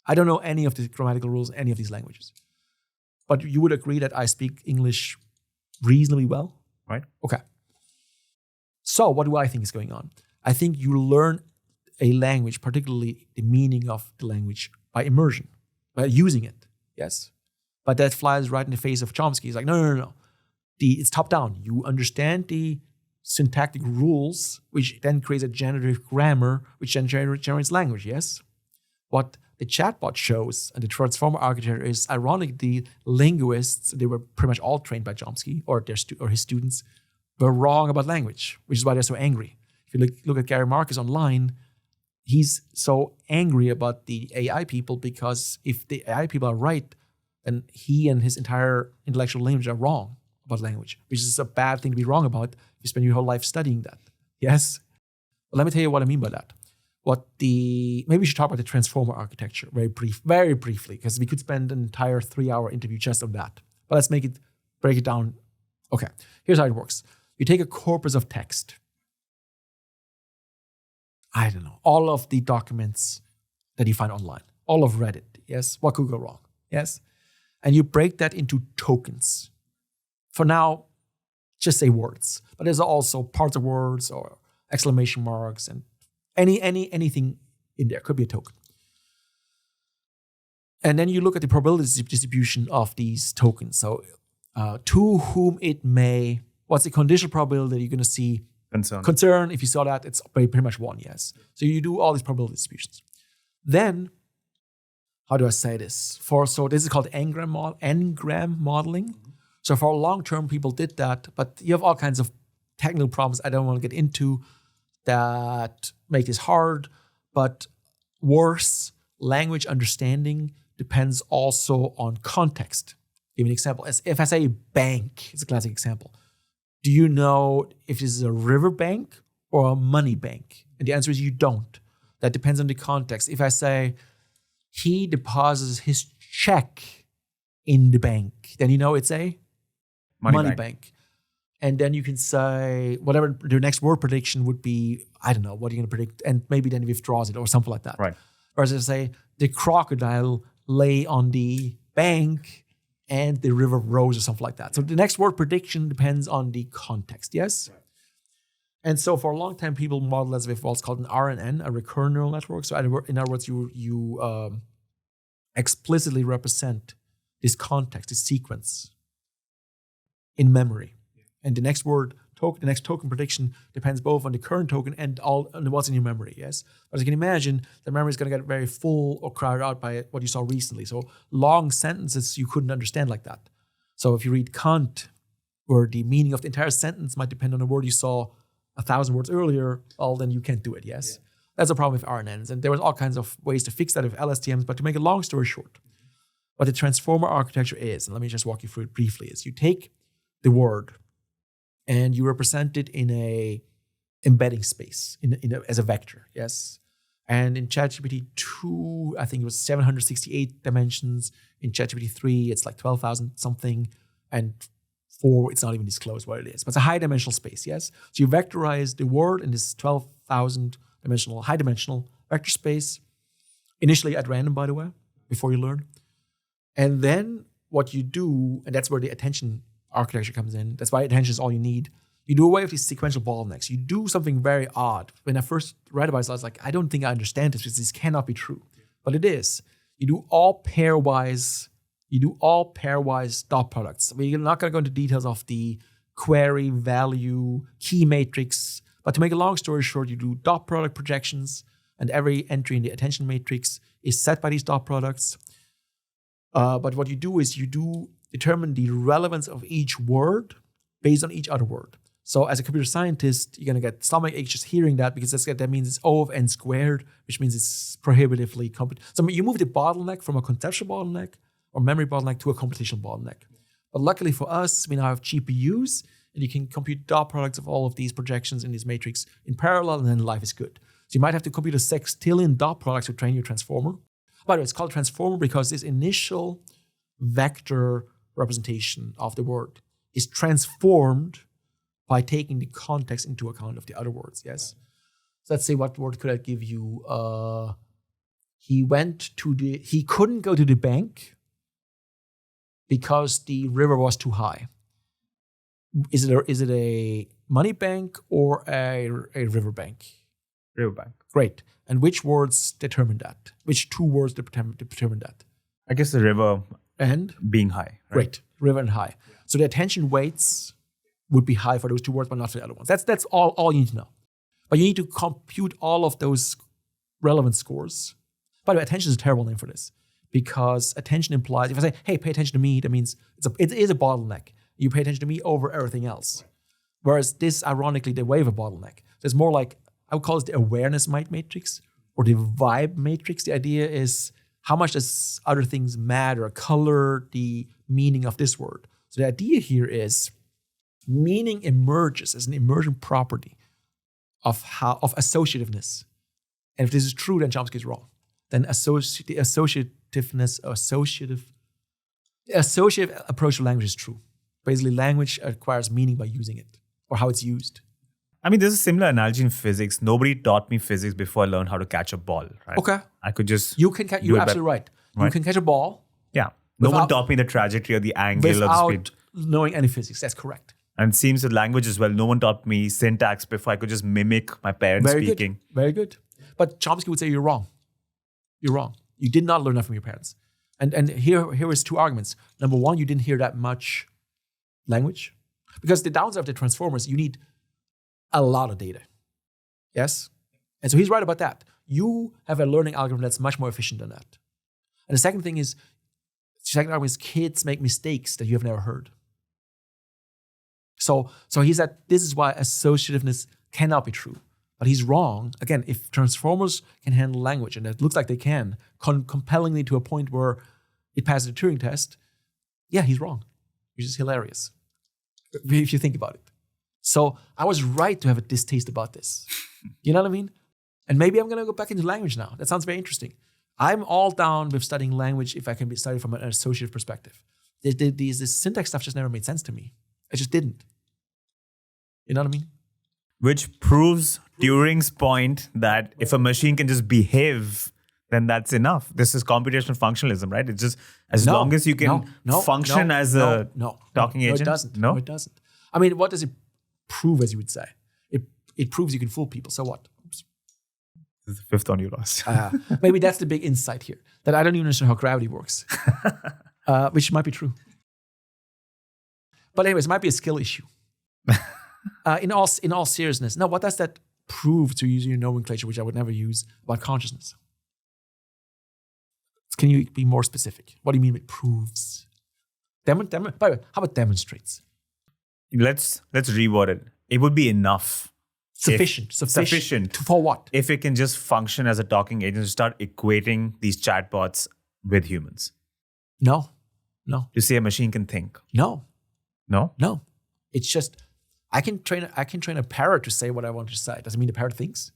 I don't know any of the grammatical rules in any of these languages. But you would agree that I speak English reasonably well? Right. Okay. So what do I think is going on? I think you learn a language, particularly the meaning of the language, by immersion, by using it. Yes. But that flies right in the face of Chomsky. He's like, no. It's top down. You understand the syntactic rules, which then creates a generative grammar, which then generates language. Yes. What the chatbot shows and the transformer architecture is, ironically, the linguists, they were pretty much all trained by Chomsky or his students, were wrong about language, which is why they're so angry. If you look at Gary Marcus online, he's so angry about the AI people because if the AI people are right, then he and his entire intellectual lineage are wrong about language, which is a bad thing to be wrong about if you spend your whole life studying that. Yes? But let me tell you what I mean by that. Maybe we should talk about the transformer architecture very briefly, because we could spend an entire 3-hour interview just on that. But let's break it down. Okay, here's how it works. You take a corpus of text. I don't know, all of the documents that you find online, all of Reddit, yes? What could go wrong, yes? And you break that into tokens. For now, just say words. But there's also parts of words or exclamation marks and anything in there could be a token. And then you look at the probability distribution of these tokens. So to whom it may, what's the conditional probability you're going to see? Concern. If you saw that, it's pretty much 1, yes. So you do all these probability distributions. Then, how do I say this? So this is called n-gram modeling. So for long-term, people did that, but you have all kinds of technical problems I don't want to get into that make this hard. But worse, language understanding depends also on context. Give me an example. If I say bank, it's a classic example. Do you know if this is a river bank or a money bank? And the answer is you don't. That depends on the context. If I say he deposits his check in the bank, then you know it's a money bank. And then you can say whatever the next word prediction would be, I don't know, what are you going to predict? And maybe then he withdraws it or something like that. Right. Whereas I say the crocodile lay on the bank and the river rose or something like that. So the next word prediction depends on the context, yes? Right. And so for a long time, people model as with what's called an RNN, a recurrent neural network. So in other words, you explicitly represent this context, this sequence in memory. And the next token prediction depends both on the current token and on what's in your memory, yes? But as you can imagine, the memory is going to get very full or crowded out by what you saw recently. So long sentences you couldn't understand like that. So if you read Kant, where the meaning of the entire sentence might depend on a word you saw 1,000 words earlier, well, then you can't do it, yes? Yeah. That's a problem with RNNs. And there was all kinds of ways to fix that with LSTMs. But to make a long story short, what the transformer architecture is, and let me just walk you through it briefly, is you take the word and you represent it in a embedding space as a vector, yes? And in ChatGPT 2, I think it was 768 dimensions. In ChatGPT 3, it's like 12,000 something. And 4, it's not even disclosed what it is. But it's a high dimensional space, yes? So you vectorize the word in this 12,000 dimensional, high dimensional vector space, initially at random, by the way, before you learn. And then what you do, and that's where the attention architecture comes in. That's why attention is all you need. You do away with these sequential bottlenecks. You do something very odd. When I first read about it, I was like, I don't think I understand this because this cannot be true. But it is. You do all pairwise dot products. We're not going to go into details of the query, value, key matrix. But to make a long story short, you do dot product projections, and every entry in the attention matrix is set by these dot products. But what you do is you do determine the relevance of each word based on each other word. So as a computer scientist, you're going to get stomach ache just hearing that, because that means it's O of n squared, which means it's prohibitively complicated. So you move the bottleneck from a conceptual bottleneck or memory bottleneck to a computational bottleneck. But luckily for us, we now have GPUs, and you can compute dot products of all of these projections in this matrix in parallel, and then life is good. So you might have to compute a sextillion dot products to train your transformer. By the way, it's called transformer because this initial vector representation of the word is transformed by taking the context into account of the other words, yes? So let's say, what word could I give you? He couldn't go to the bank because the river was too high. Is it a money bank or a river bank? River bank. Great. And which words determine that? Which two words determine that? I guess the river and being high. Right? Great. River and high. Yeah. So the attention weights would be high for those two words, but not for the other ones. That's all you need to know. But you need to compute all of those relevant scores. By the way, attention is a terrible name for this because attention implies, if I say, hey, pay attention to me, that means it is a bottleneck. You pay attention to me over everything else. Whereas this, ironically, they waive a bottleneck. So it's more like, I would call it the awareness matrix or the vibe matrix. The idea is how much does other things matter, color the meaning of this word. So the idea here is meaning emerges as an emergent property of associativeness. And if this is true, then Chomsky is wrong. Then the associative approach to language is true. Basically, language acquires meaning by using it or how it's used. I mean, there's a similar analogy in physics. Nobody taught me physics before I learned how to catch a ball, right? Okay. I could just... You're absolutely right. You can catch a ball. Yeah. No one taught me the trajectory or the angle or the speed. Without knowing any physics. That's correct. And it seems with language as well. No one taught me syntax before I could just mimic my parents speaking. Good. Very good. But Chomsky would say you're wrong. You're wrong. You did not learn that from your parents. And here is two arguments. Number one, you didn't hear that much language. Because the downside of the transformers, you need a lot of data. Yes? And so he's right about that. You have a learning algorithm that's much more efficient than that. And the second argument is kids make mistakes that you have never heard. So he said this is why associativeness cannot be true. But he's wrong. Again, if transformers can handle language, and it looks like they can, compellingly to a point where it passes the Turing test, yeah, he's wrong, which is hilarious if you think about it. So I was right to have a distaste about this. You know what I mean? And maybe I'm going to go back into language now. That sounds very interesting. I'm all down with studying language if I can be studied from an associative perspective. This syntax stuff just never made sense to me. It just didn't. You know what I mean? Which proves Turing's point that if a machine can just behave, then that's enough. This is computational functionalism, right? It's just as long as you can function as a talking agent. It doesn't. No, it doesn't. I mean, what does it prove, as you would say? It proves you can fool people. So what? This is the fifth one you lost. Maybe that's the big insight here, that I don't even understand how gravity works, which might be true. But anyways, it might be a skill issue. In all seriousness, now what does that prove, to use your nomenclature, which I would never use, about consciousness? Can you be more specific? What do you mean it proves? By the way, how about demonstrates? Let's reword it. It would be enough. Sufficient. For what? If it can just function as a talking agent to start equating these chatbots with humans. No. To say a machine can think. No. No? It's just, I can train a parrot to say what I want to say. Does it mean the parrot thinks?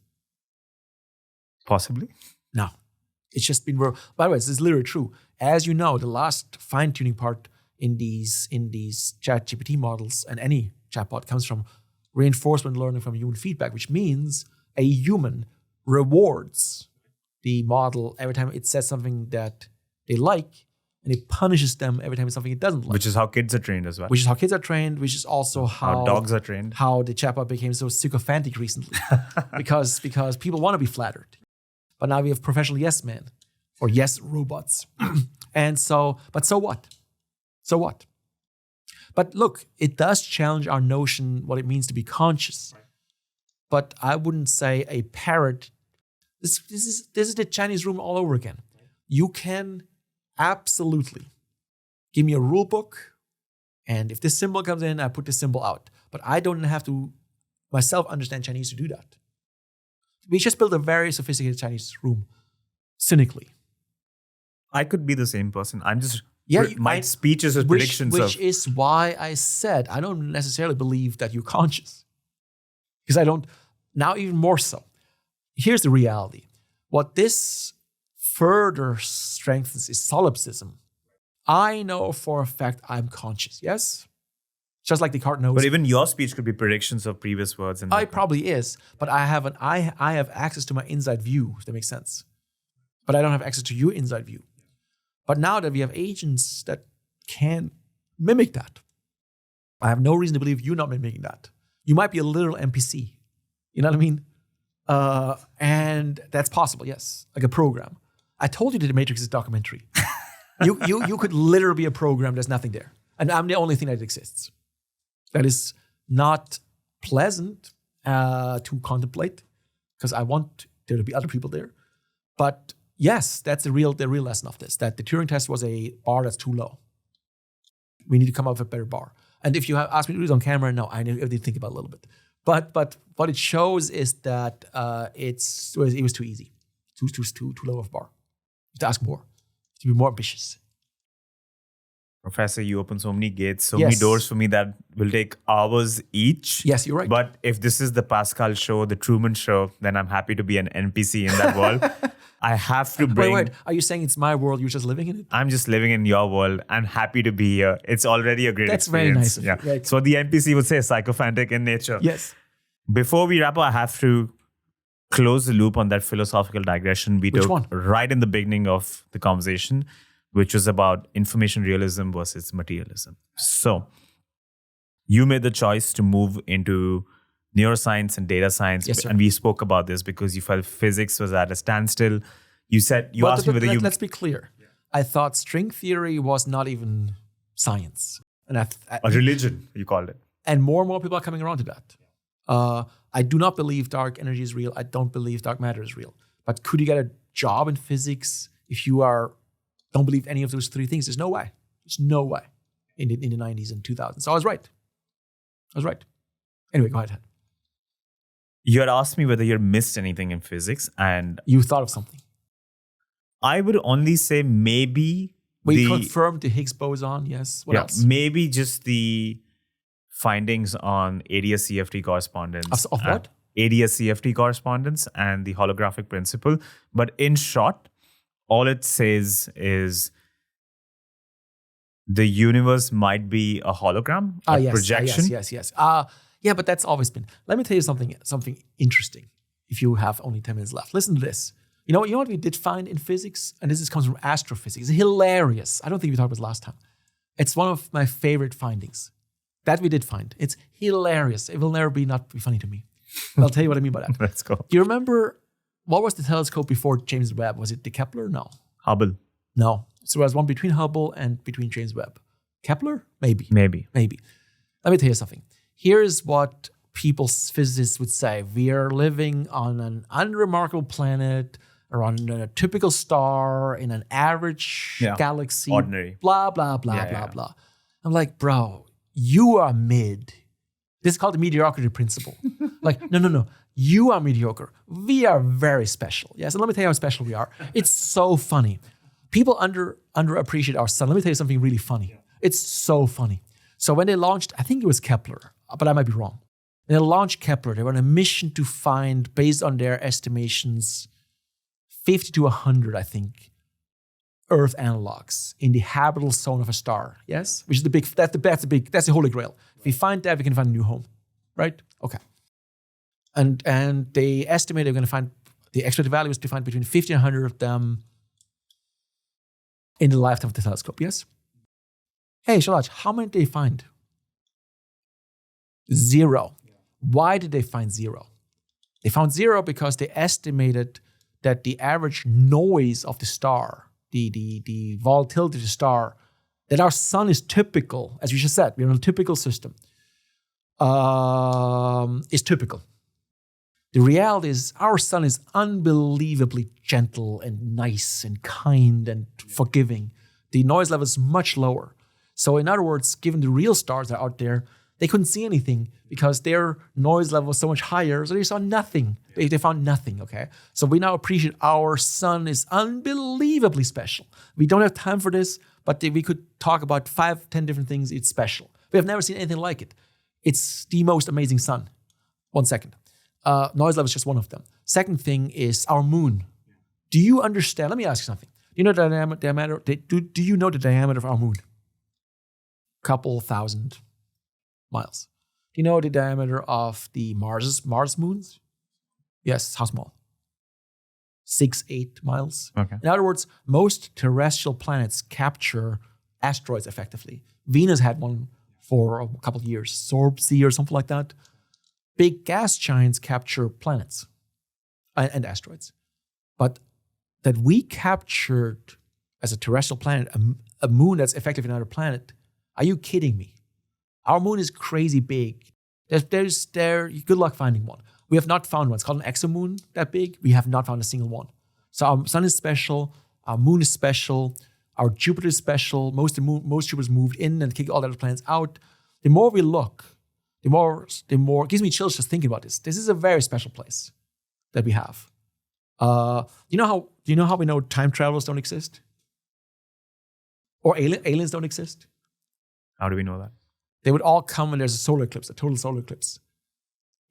Possibly. No. It's just been, by the way, this is literally true. As you know, the last fine-tuning part in these ChatGPT models and any chatbot comes from reinforcement learning from human feedback, which means a human rewards the model every time it says something that they like, and it punishes them every time it's something it doesn't like. Which is how kids are trained as well. Which is how kids are trained, which is also how dogs are trained. How the chatbot became so sycophantic recently. because people want to be flattered. But now we have professional yes men or yes robots. And so what? So what? But look, it does challenge our notion what it means to be conscious. But I wouldn't say a parrot. This is the Chinese room all over again. You can absolutely give me a rule book, and if this symbol comes in, I put this symbol out. But I don't have to myself understand Chinese to do that. We just built a very sophisticated Chinese room, cynically. I could be the same person. I'm just my speeches as predictions which is why I said I don't necessarily believe that you're conscious. Because I don't, now even more so. Here's the reality. What this further strengthens is solipsism. I know for a fact I'm conscious, yes? Just like Descartes knows. But even your speech could be predictions of previous words. And it probably is, but I have access to my inside view, if that makes sense. But I don't have access to your inside view. But now that we have agents that can mimic that, I have no reason to believe you're not mimicking that. You might be a literal NPC. You know what I mean? And that's possible, yes, like a program. I told you that The Matrix is a documentary. You could literally be a program, there's nothing there. And I'm the only thing that exists. That is not pleasant to contemplate, because I want there to be other people there. But yes, that's the real lesson of this, that the Turing Test was a bar that's too low. We need to come up with a better bar. And if you have asked me to do this on camera, no, I did think about it a little bit. But what it shows is that it was too easy, too low of a bar. To ask more, to be more ambitious. Professor, you open so many gates, so many doors for me that will take hours each. Yes, you're right. But if this is the Pascal show, the Truman show, then I'm happy to be an NPC in that world. I have to bring... Wait. Are you saying it's my world, you're just living in it? I'm just living in your world. I'm happy to be here. It's already a great experience. That's very nice of you. Right. So the NPC would say sycophantic in nature. Yes. Before we wrap up, I have to close the loop on that philosophical digression we took right in the beginning of the conversation, which was about information realism versus materialism. So you made the choice to move into neuroscience and data science. Yes, sir. And we spoke about this because you felt physics was at a standstill. You asked me whether you... Let's be clear. Yeah. I thought string theory was not even science. And a religion, you called it. And more people are coming around to that. I do not believe dark energy is real. I don't believe dark matter is real. But could you get a job in physics if you don't believe any of those three things? There's no way. There's no way in the 90s and 2000s. So I was right. Anyway, go ahead. You had asked me whether you had missed anything in physics, and... You thought of something. I would only say maybe... We confirmed the Higgs boson, yes. What else? Maybe just the findings on ADS-CFT correspondence. Of what? ADS-CFT correspondence and the holographic principle. But in short, all it says is the universe might be a hologram, a projection. Yes. Yeah, but that's always been. Let me tell you something interesting. If you have only 10 minutes left, listen to this. You know what we did find in physics, and this comes from astrophysics. It's hilarious. I don't think we talked about it last time. It's one of my favorite findings that we did find. It's hilarious. It will never not be funny to me. I'll tell you what I mean by that. Let's go. Do you remember what was the telescope before James Webb? Was it the Kepler? No. Hubble. No. So there was one between Hubble and between James Webb. Kepler? Maybe. Let me tell you something. Here's what physicists would say. We are living on an unremarkable planet or on a typical star in an average galaxy. Ordinary. Blah, blah, blah, blah. I'm like, bro, you are mid. This is called the mediocrity principle. Like, no. You are mediocre. We are very special. Yes, and let me tell you how special we are. It's so funny. People underappreciate our sun. Let me tell you something really funny. It's so funny. So when they launched, I think it was Kepler, but I might be wrong. When they launched Kepler, they were on a mission to find, based on their estimations, 50 to 100, I think, Earth analogs in the habitable zone of a star. Yes, which is that's the holy grail. If we find that, we can find a new home, right? Okay. And they estimate they're going to find the expected value is to find between 50 and 100 of them in the lifetime of the telescope. Yes. Hey, Shalaj, how many did they find? 0. Why did they find 0? They found 0 because they estimated that the average noise of the star, the volatility of the star, that our sun is typical, as you just said, we're in a typical system, is typical. The reality is our sun is unbelievably gentle and nice and kind and forgiving. The noise level is much lower. So in other words, given the real stars that are out there, they couldn't see anything because their noise level was so much higher, so they saw nothing. They found nothing, okay? So we now appreciate our sun is unbelievably special. We don't have time for this, but we could talk about 5-10 different things. It's special. We have never seen anything like it. It's the most amazing sun. 1 second. Noise level is just one of them. Second thing is our moon. Do you understand? Let me ask you something. Do you know the diameter? Do you know the diameter of our moon? Couple thousand miles. Do you know the diameter of the Mars moons? Yes. How small? 6-8 miles. Okay. In other words, most terrestrial planets capture asteroids effectively. Venus had one for a couple of years, Sorb-C or something like that. Big gas giants capture planets and asteroids. But that we captured as a terrestrial planet a moon that's effectively another planet, are you kidding me? Our moon is crazy big. Good luck finding one. We have not found one. It's called an exomoon that big. We have not found a single one. So our sun is special. Our moon is special. Our Jupiter is special. Most Jupiters moved in and kicked all the other planets out. The more we look, the more it gives me chills just thinking about this. This is a very special place that we have. Do you know how we know time travelers don't exist? Or aliens don't exist? How do we know that? They would all come when there's a solar eclipse, a total solar eclipse.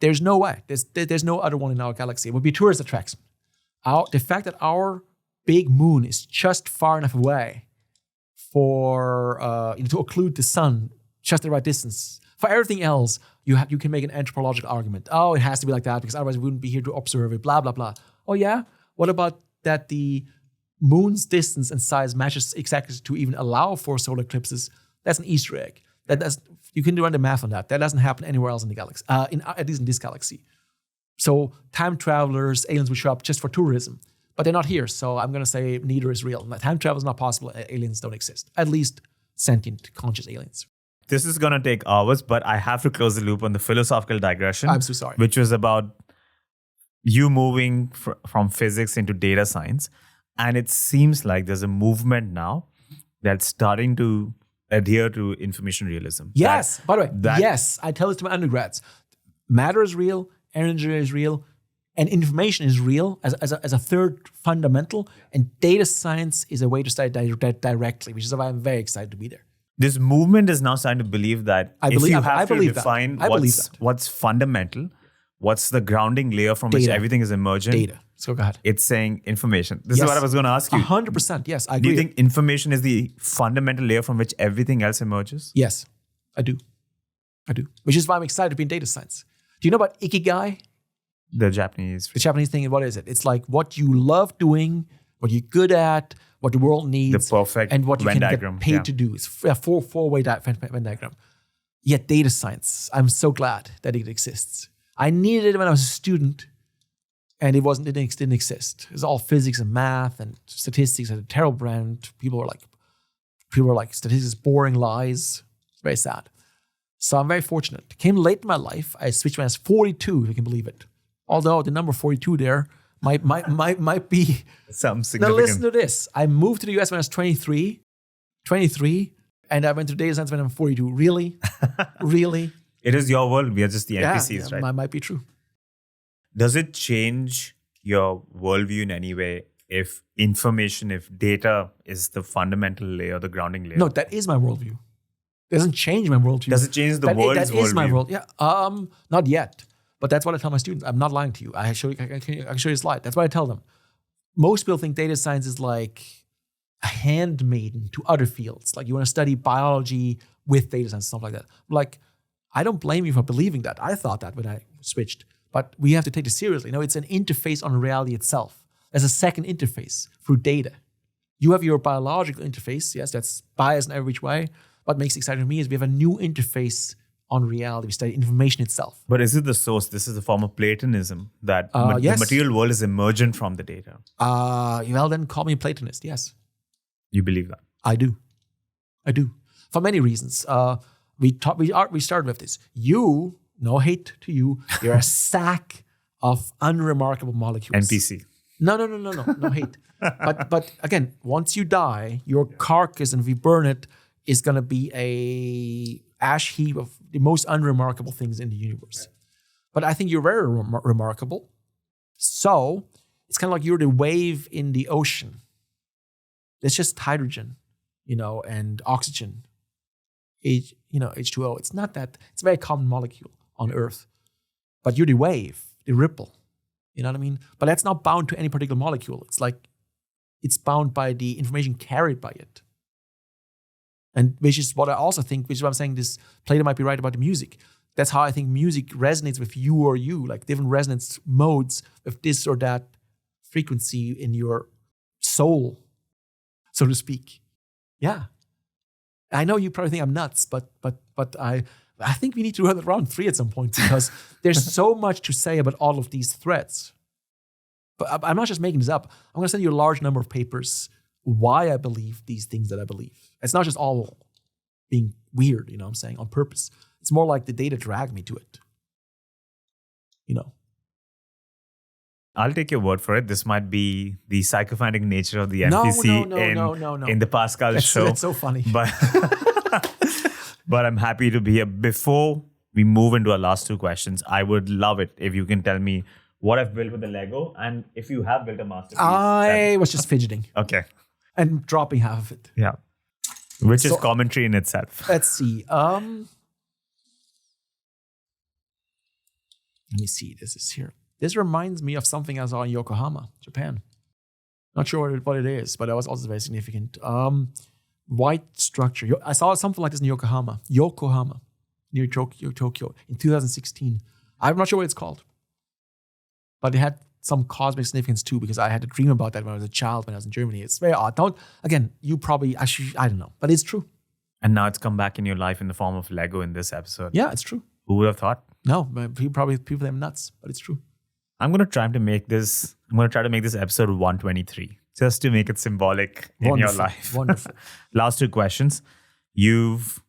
There's no way. There's no other one in our galaxy. It would be tourist attraction. The fact that our big moon is just far enough away for to occlude the sun, just the right distance. For everything else, you can make an anthropological argument. Oh, it has to be like that because otherwise we wouldn't be here to observe it. Blah blah blah. Oh yeah. What about that? The moon's distance and size matches exactly to even allow for solar eclipses. That's an Easter egg. You can run the math on that. That doesn't happen anywhere else in the galaxy, at least in this galaxy. So time travelers, aliens would show up just for tourism, but they're not here. So I'm going to say neither is real. Time travel is not possible. Aliens don't exist. At least sentient, conscious aliens. This is going to take hours, but I have to close the loop on the philosophical digression. I'm so sorry. Which was about you moving from physics into data science. And it seems like there's a movement now that's starting to adhere to information realism. Yes, by the way, yes, I tell this to my undergrads. Matter is real, energy is real, and information is real as a third fundamental, and data science is a way to study that directly, which is why I'm very excited to be there. This movement is now starting to believe that define what's fundamental, what's the grounding layer from which everything is emergent. Data. So go ahead. It's saying information. This is what I was going to ask you. 100%. Yes, I agree. Do you think information is the fundamental layer from which everything else emerges? Yes, I do. Which is why I'm excited to be in data science. Do you know about Ikigai? The Japanese thing, what is it? It's like what you love doing, what you're good at, what the world needs. The perfect and what you Venn can diagram. get paid to do. It's a four-way Venn diagram. Yet data science, I'm so glad that it exists. I needed it when I was a student, and it didn't exist. It was all physics and math and statistics had a terrible brand. People were like, statistics, boring lies. It's very sad. So I'm very fortunate. It came late in my life. I switched when I was 42, if you can believe it. Although the number 42 there might be something significant. Now listen to this. I moved to the US when I was 23, and I went to data science when I'm 42. Really? Really? It is your world. We are just the NPCs, right? Might be true. Does it change your worldview in any way if data is the fundamental layer, the grounding layer? No, that is my worldview. It doesn't change my worldview. Does it change the world's worldview? That is my world. Yeah. Not yet. But that's what I tell my students. I'm not lying to you. I can show you a slide. That's what I tell them. Most people think data science is like a handmaiden to other fields. Like you want to study biology with data science, stuff like that. Like, I don't blame you for believing that. I thought that when I switched. But we have to take this seriously. No, it's an interface on reality itself. There's a second interface through data. You have your biological interface. Yes, that's biased in every which way. What makes it exciting to me is we have a new interface on reality. We study information itself. But is it the source? This is a form of Platonism that the material world is emergent from the data. Well, then call me a Platonist. Yes. You believe that? I do. For many reasons. We started with this. You, no hate to you, you're a sack of unremarkable molecules. NPC. No hate. But again, once you die, your carcass, and if we burn it, is going to be a ash heap of the most unremarkable things in the universe. But I think you're very remarkable. So it's kind of like you're the wave in the ocean. It's just hydrogen. and oxygen, H2O. It's not that. It's a very common molecule on Earth. But you're the wave, the ripple. You know what I mean? But that's not bound to any particular molecule. It's like it's bound by the information carried by it. And which is what I also think, which is what I'm saying, this Plato might be right about the music. That's how I think music resonates with you or you, like different resonance modes with this or that frequency in your soul, so to speak. Yeah. I know you probably think I'm nuts, but I think we need to run round 3 at some point because there's so much to say about all of these threads. But I'm not just making this up. I'm going to send you a large number of papers why I believe these things that I believe. It's not just all being weird, what I'm saying, on purpose. It's more like the data dragged me to it. I'll take your word for it. This might be the psychophantic nature of the MPC in the Pascal show. That's so funny. But I'm happy to be here. Before we move into our last 2 questions, I would love it if you can tell me what I've built with the Lego and if you have built a masterpiece. I was just fidgeting. Okay. And dropping half of it. Yeah. Which is commentary in itself. Let's see. Let me see. This is here. This reminds me of something I saw in Yokohama, Japan. Not sure what it is, but that was also very significant. White structure. I saw something like this in Yokohama, near Tokyo, in 2016. I'm not sure what it's called, but it had some cosmic significance too, because I had a dream about that when I was a child, when I was in Germany. It's very odd. I don't know, but it's true. And now it's come back in your life in the form of Lego in this episode. Yeah, it's true. Who would have thought? No, people think I'm nuts, but it's true. I'm going to try to make this episode 123, just to make it symbolic in your life. Wonderful. Last 2 questions. You've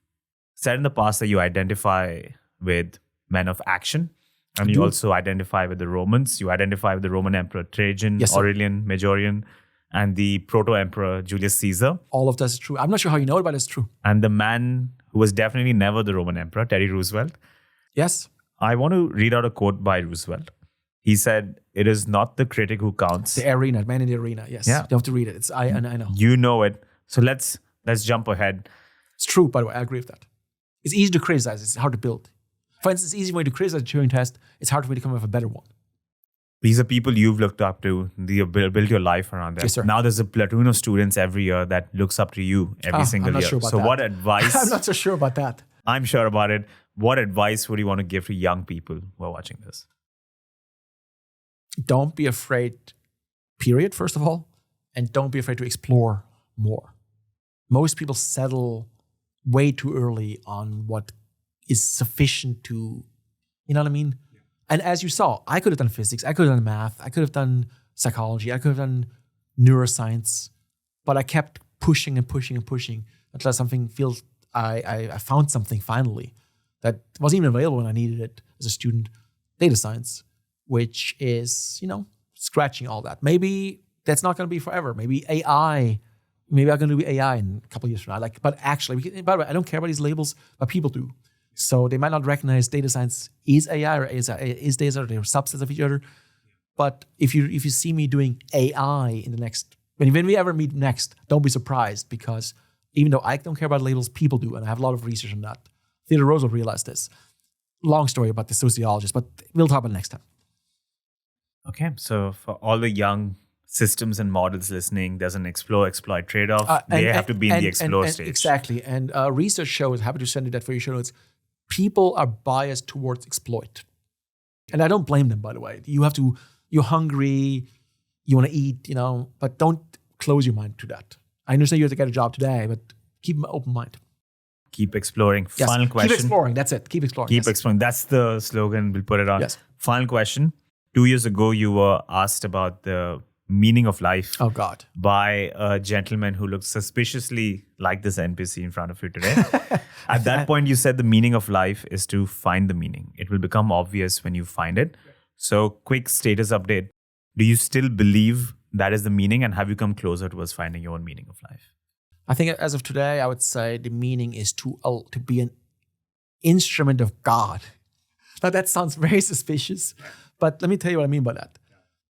said in the past that you identify with men of action, and you also identify with the Romans. You identify with the Roman Emperor Trajan, yes, Aurelian, Majorian, and the Proto-Emperor Julius Caesar. All of that is true. I'm not sure how you know it, but it's true. And the man who was definitely never the Roman Emperor, Teddy Roosevelt. Yes. I want to read out a quote by Roosevelt. He said, "It is not the critic who counts." The arena, man in the arena. Yes. Yeah. You have to read it. I know. You know it. So let's jump ahead. It's true, by the way. I agree with that. It's easy to criticize. It's hard to build. For instance, it's easy for me to criticize the Turing Test. It's hard for me to come up with a better one. These are people you've looked up to. You've built your life around them. Yes, sir. Now there's a platoon of students every year that looks up to you every single I'm not year. Sure about so that. what advice? I'm not so sure about that. I'm sure about it. What advice would you want to give to young people who are watching this? Don't be afraid, period, first of all. And don't be afraid to explore more. Most people settle way too early on what is sufficient to, you know what I mean? Yeah. And as you saw, I could have done physics, I could have done math, I could have done psychology, I could have done neuroscience, but I kept pushing and pushing and pushing until I found something finally that wasn't even available when I needed it as a student, data science, which is, scratching all that. Maybe that's not going to be forever. Maybe AI. Maybe I'm going to do AI in a couple of years from now. But actually, by the way, I don't care about these labels, but people do. So they might not recognize data science is AI or is data science, they're subsets of each other. But if you see me doing AI in the next, when we ever meet next, don't be surprised, because even though I don't care about labels, people do, and I have a lot of research on that. Theodore Roosevelt realized this. Long story about the sociologist, but we'll talk about it next time. Okay, so for all the young systems and models listening, there's an explore-exploit trade-off. They have to be in the explore stage. Exactly. And research shows, happy to send you that for your show notes, people are biased towards exploit. And I don't blame them, by the way. You're hungry, you want to eat, but don't close your mind to that. I understand you have to get a job today, but keep an open mind. Keep exploring. Yes. Final question. Keep exploring. That's it. Keep exploring. Keep exploring. That's the slogan. We'll put it on. Yes. Final question. 2 years ago, you were asked about the meaning of life. Oh, God. By a gentleman who looked suspiciously like this NPC in front of you today. At that point, you said the meaning of life is to find the meaning. It will become obvious when you find it. So, quick status update. Do you still believe that is the meaning, and have you come closer towards finding your own meaning of life? I think as of today, I would say the meaning is to be an instrument of God. Now, that sounds very suspicious, but let me tell you what I mean by that.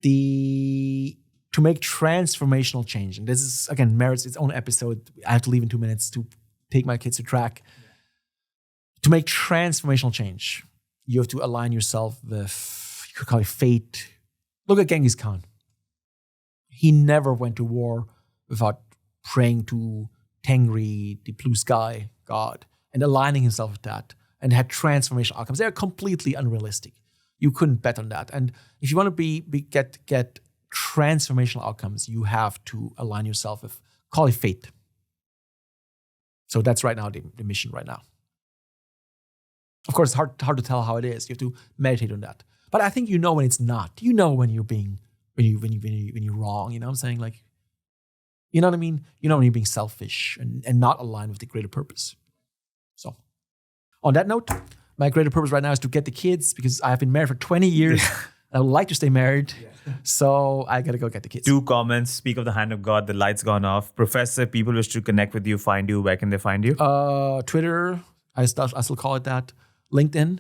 The to make transformational change, and this is, again, merits its own episode. I have to leave in 2 minutes to take my kids to track. To make transformational change, you have to align yourself with, you could call it fate. Look at Genghis Khan. He never went to war without praying to Tengri, the blue sky god, and aligning himself with that, and had transformational outcomes. They're completely unrealistic. You couldn't bet on that. And if you want to get transformational outcomes, you have to align yourself with, call it fate. So that's right now the mission right now. Of course, it's hard to tell how it is. You have to meditate on that. But I think you know when it's not. You know when you're being when you're wrong. You know what I'm saying? Like, you know what I mean? You know when you're being selfish and not aligned with the greater purpose. So, on that note, my greater purpose right now is to get the kids, because I have been married for 20 years. I would like to stay married. So I got to go get the kids. 2 comments. Speak of the hand of God. The light's gone off. Professor, people wish to connect with you, find you. Where can they find you? Twitter. I still call it that. LinkedIn.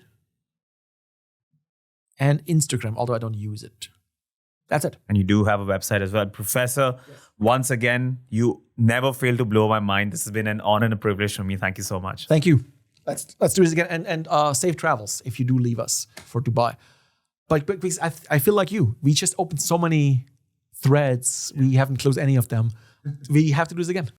And Instagram, although I don't use it. That's it. And you do have a website as well. Professor, once again, you never fail to blow my mind. This has been an honor and a privilege for me. Thank you so much. Thank you. Let's do this again. And safe travels if you do leave us for Dubai. But because I feel like you. We just opened so many threads. We haven't closed any of them. We have to do this again.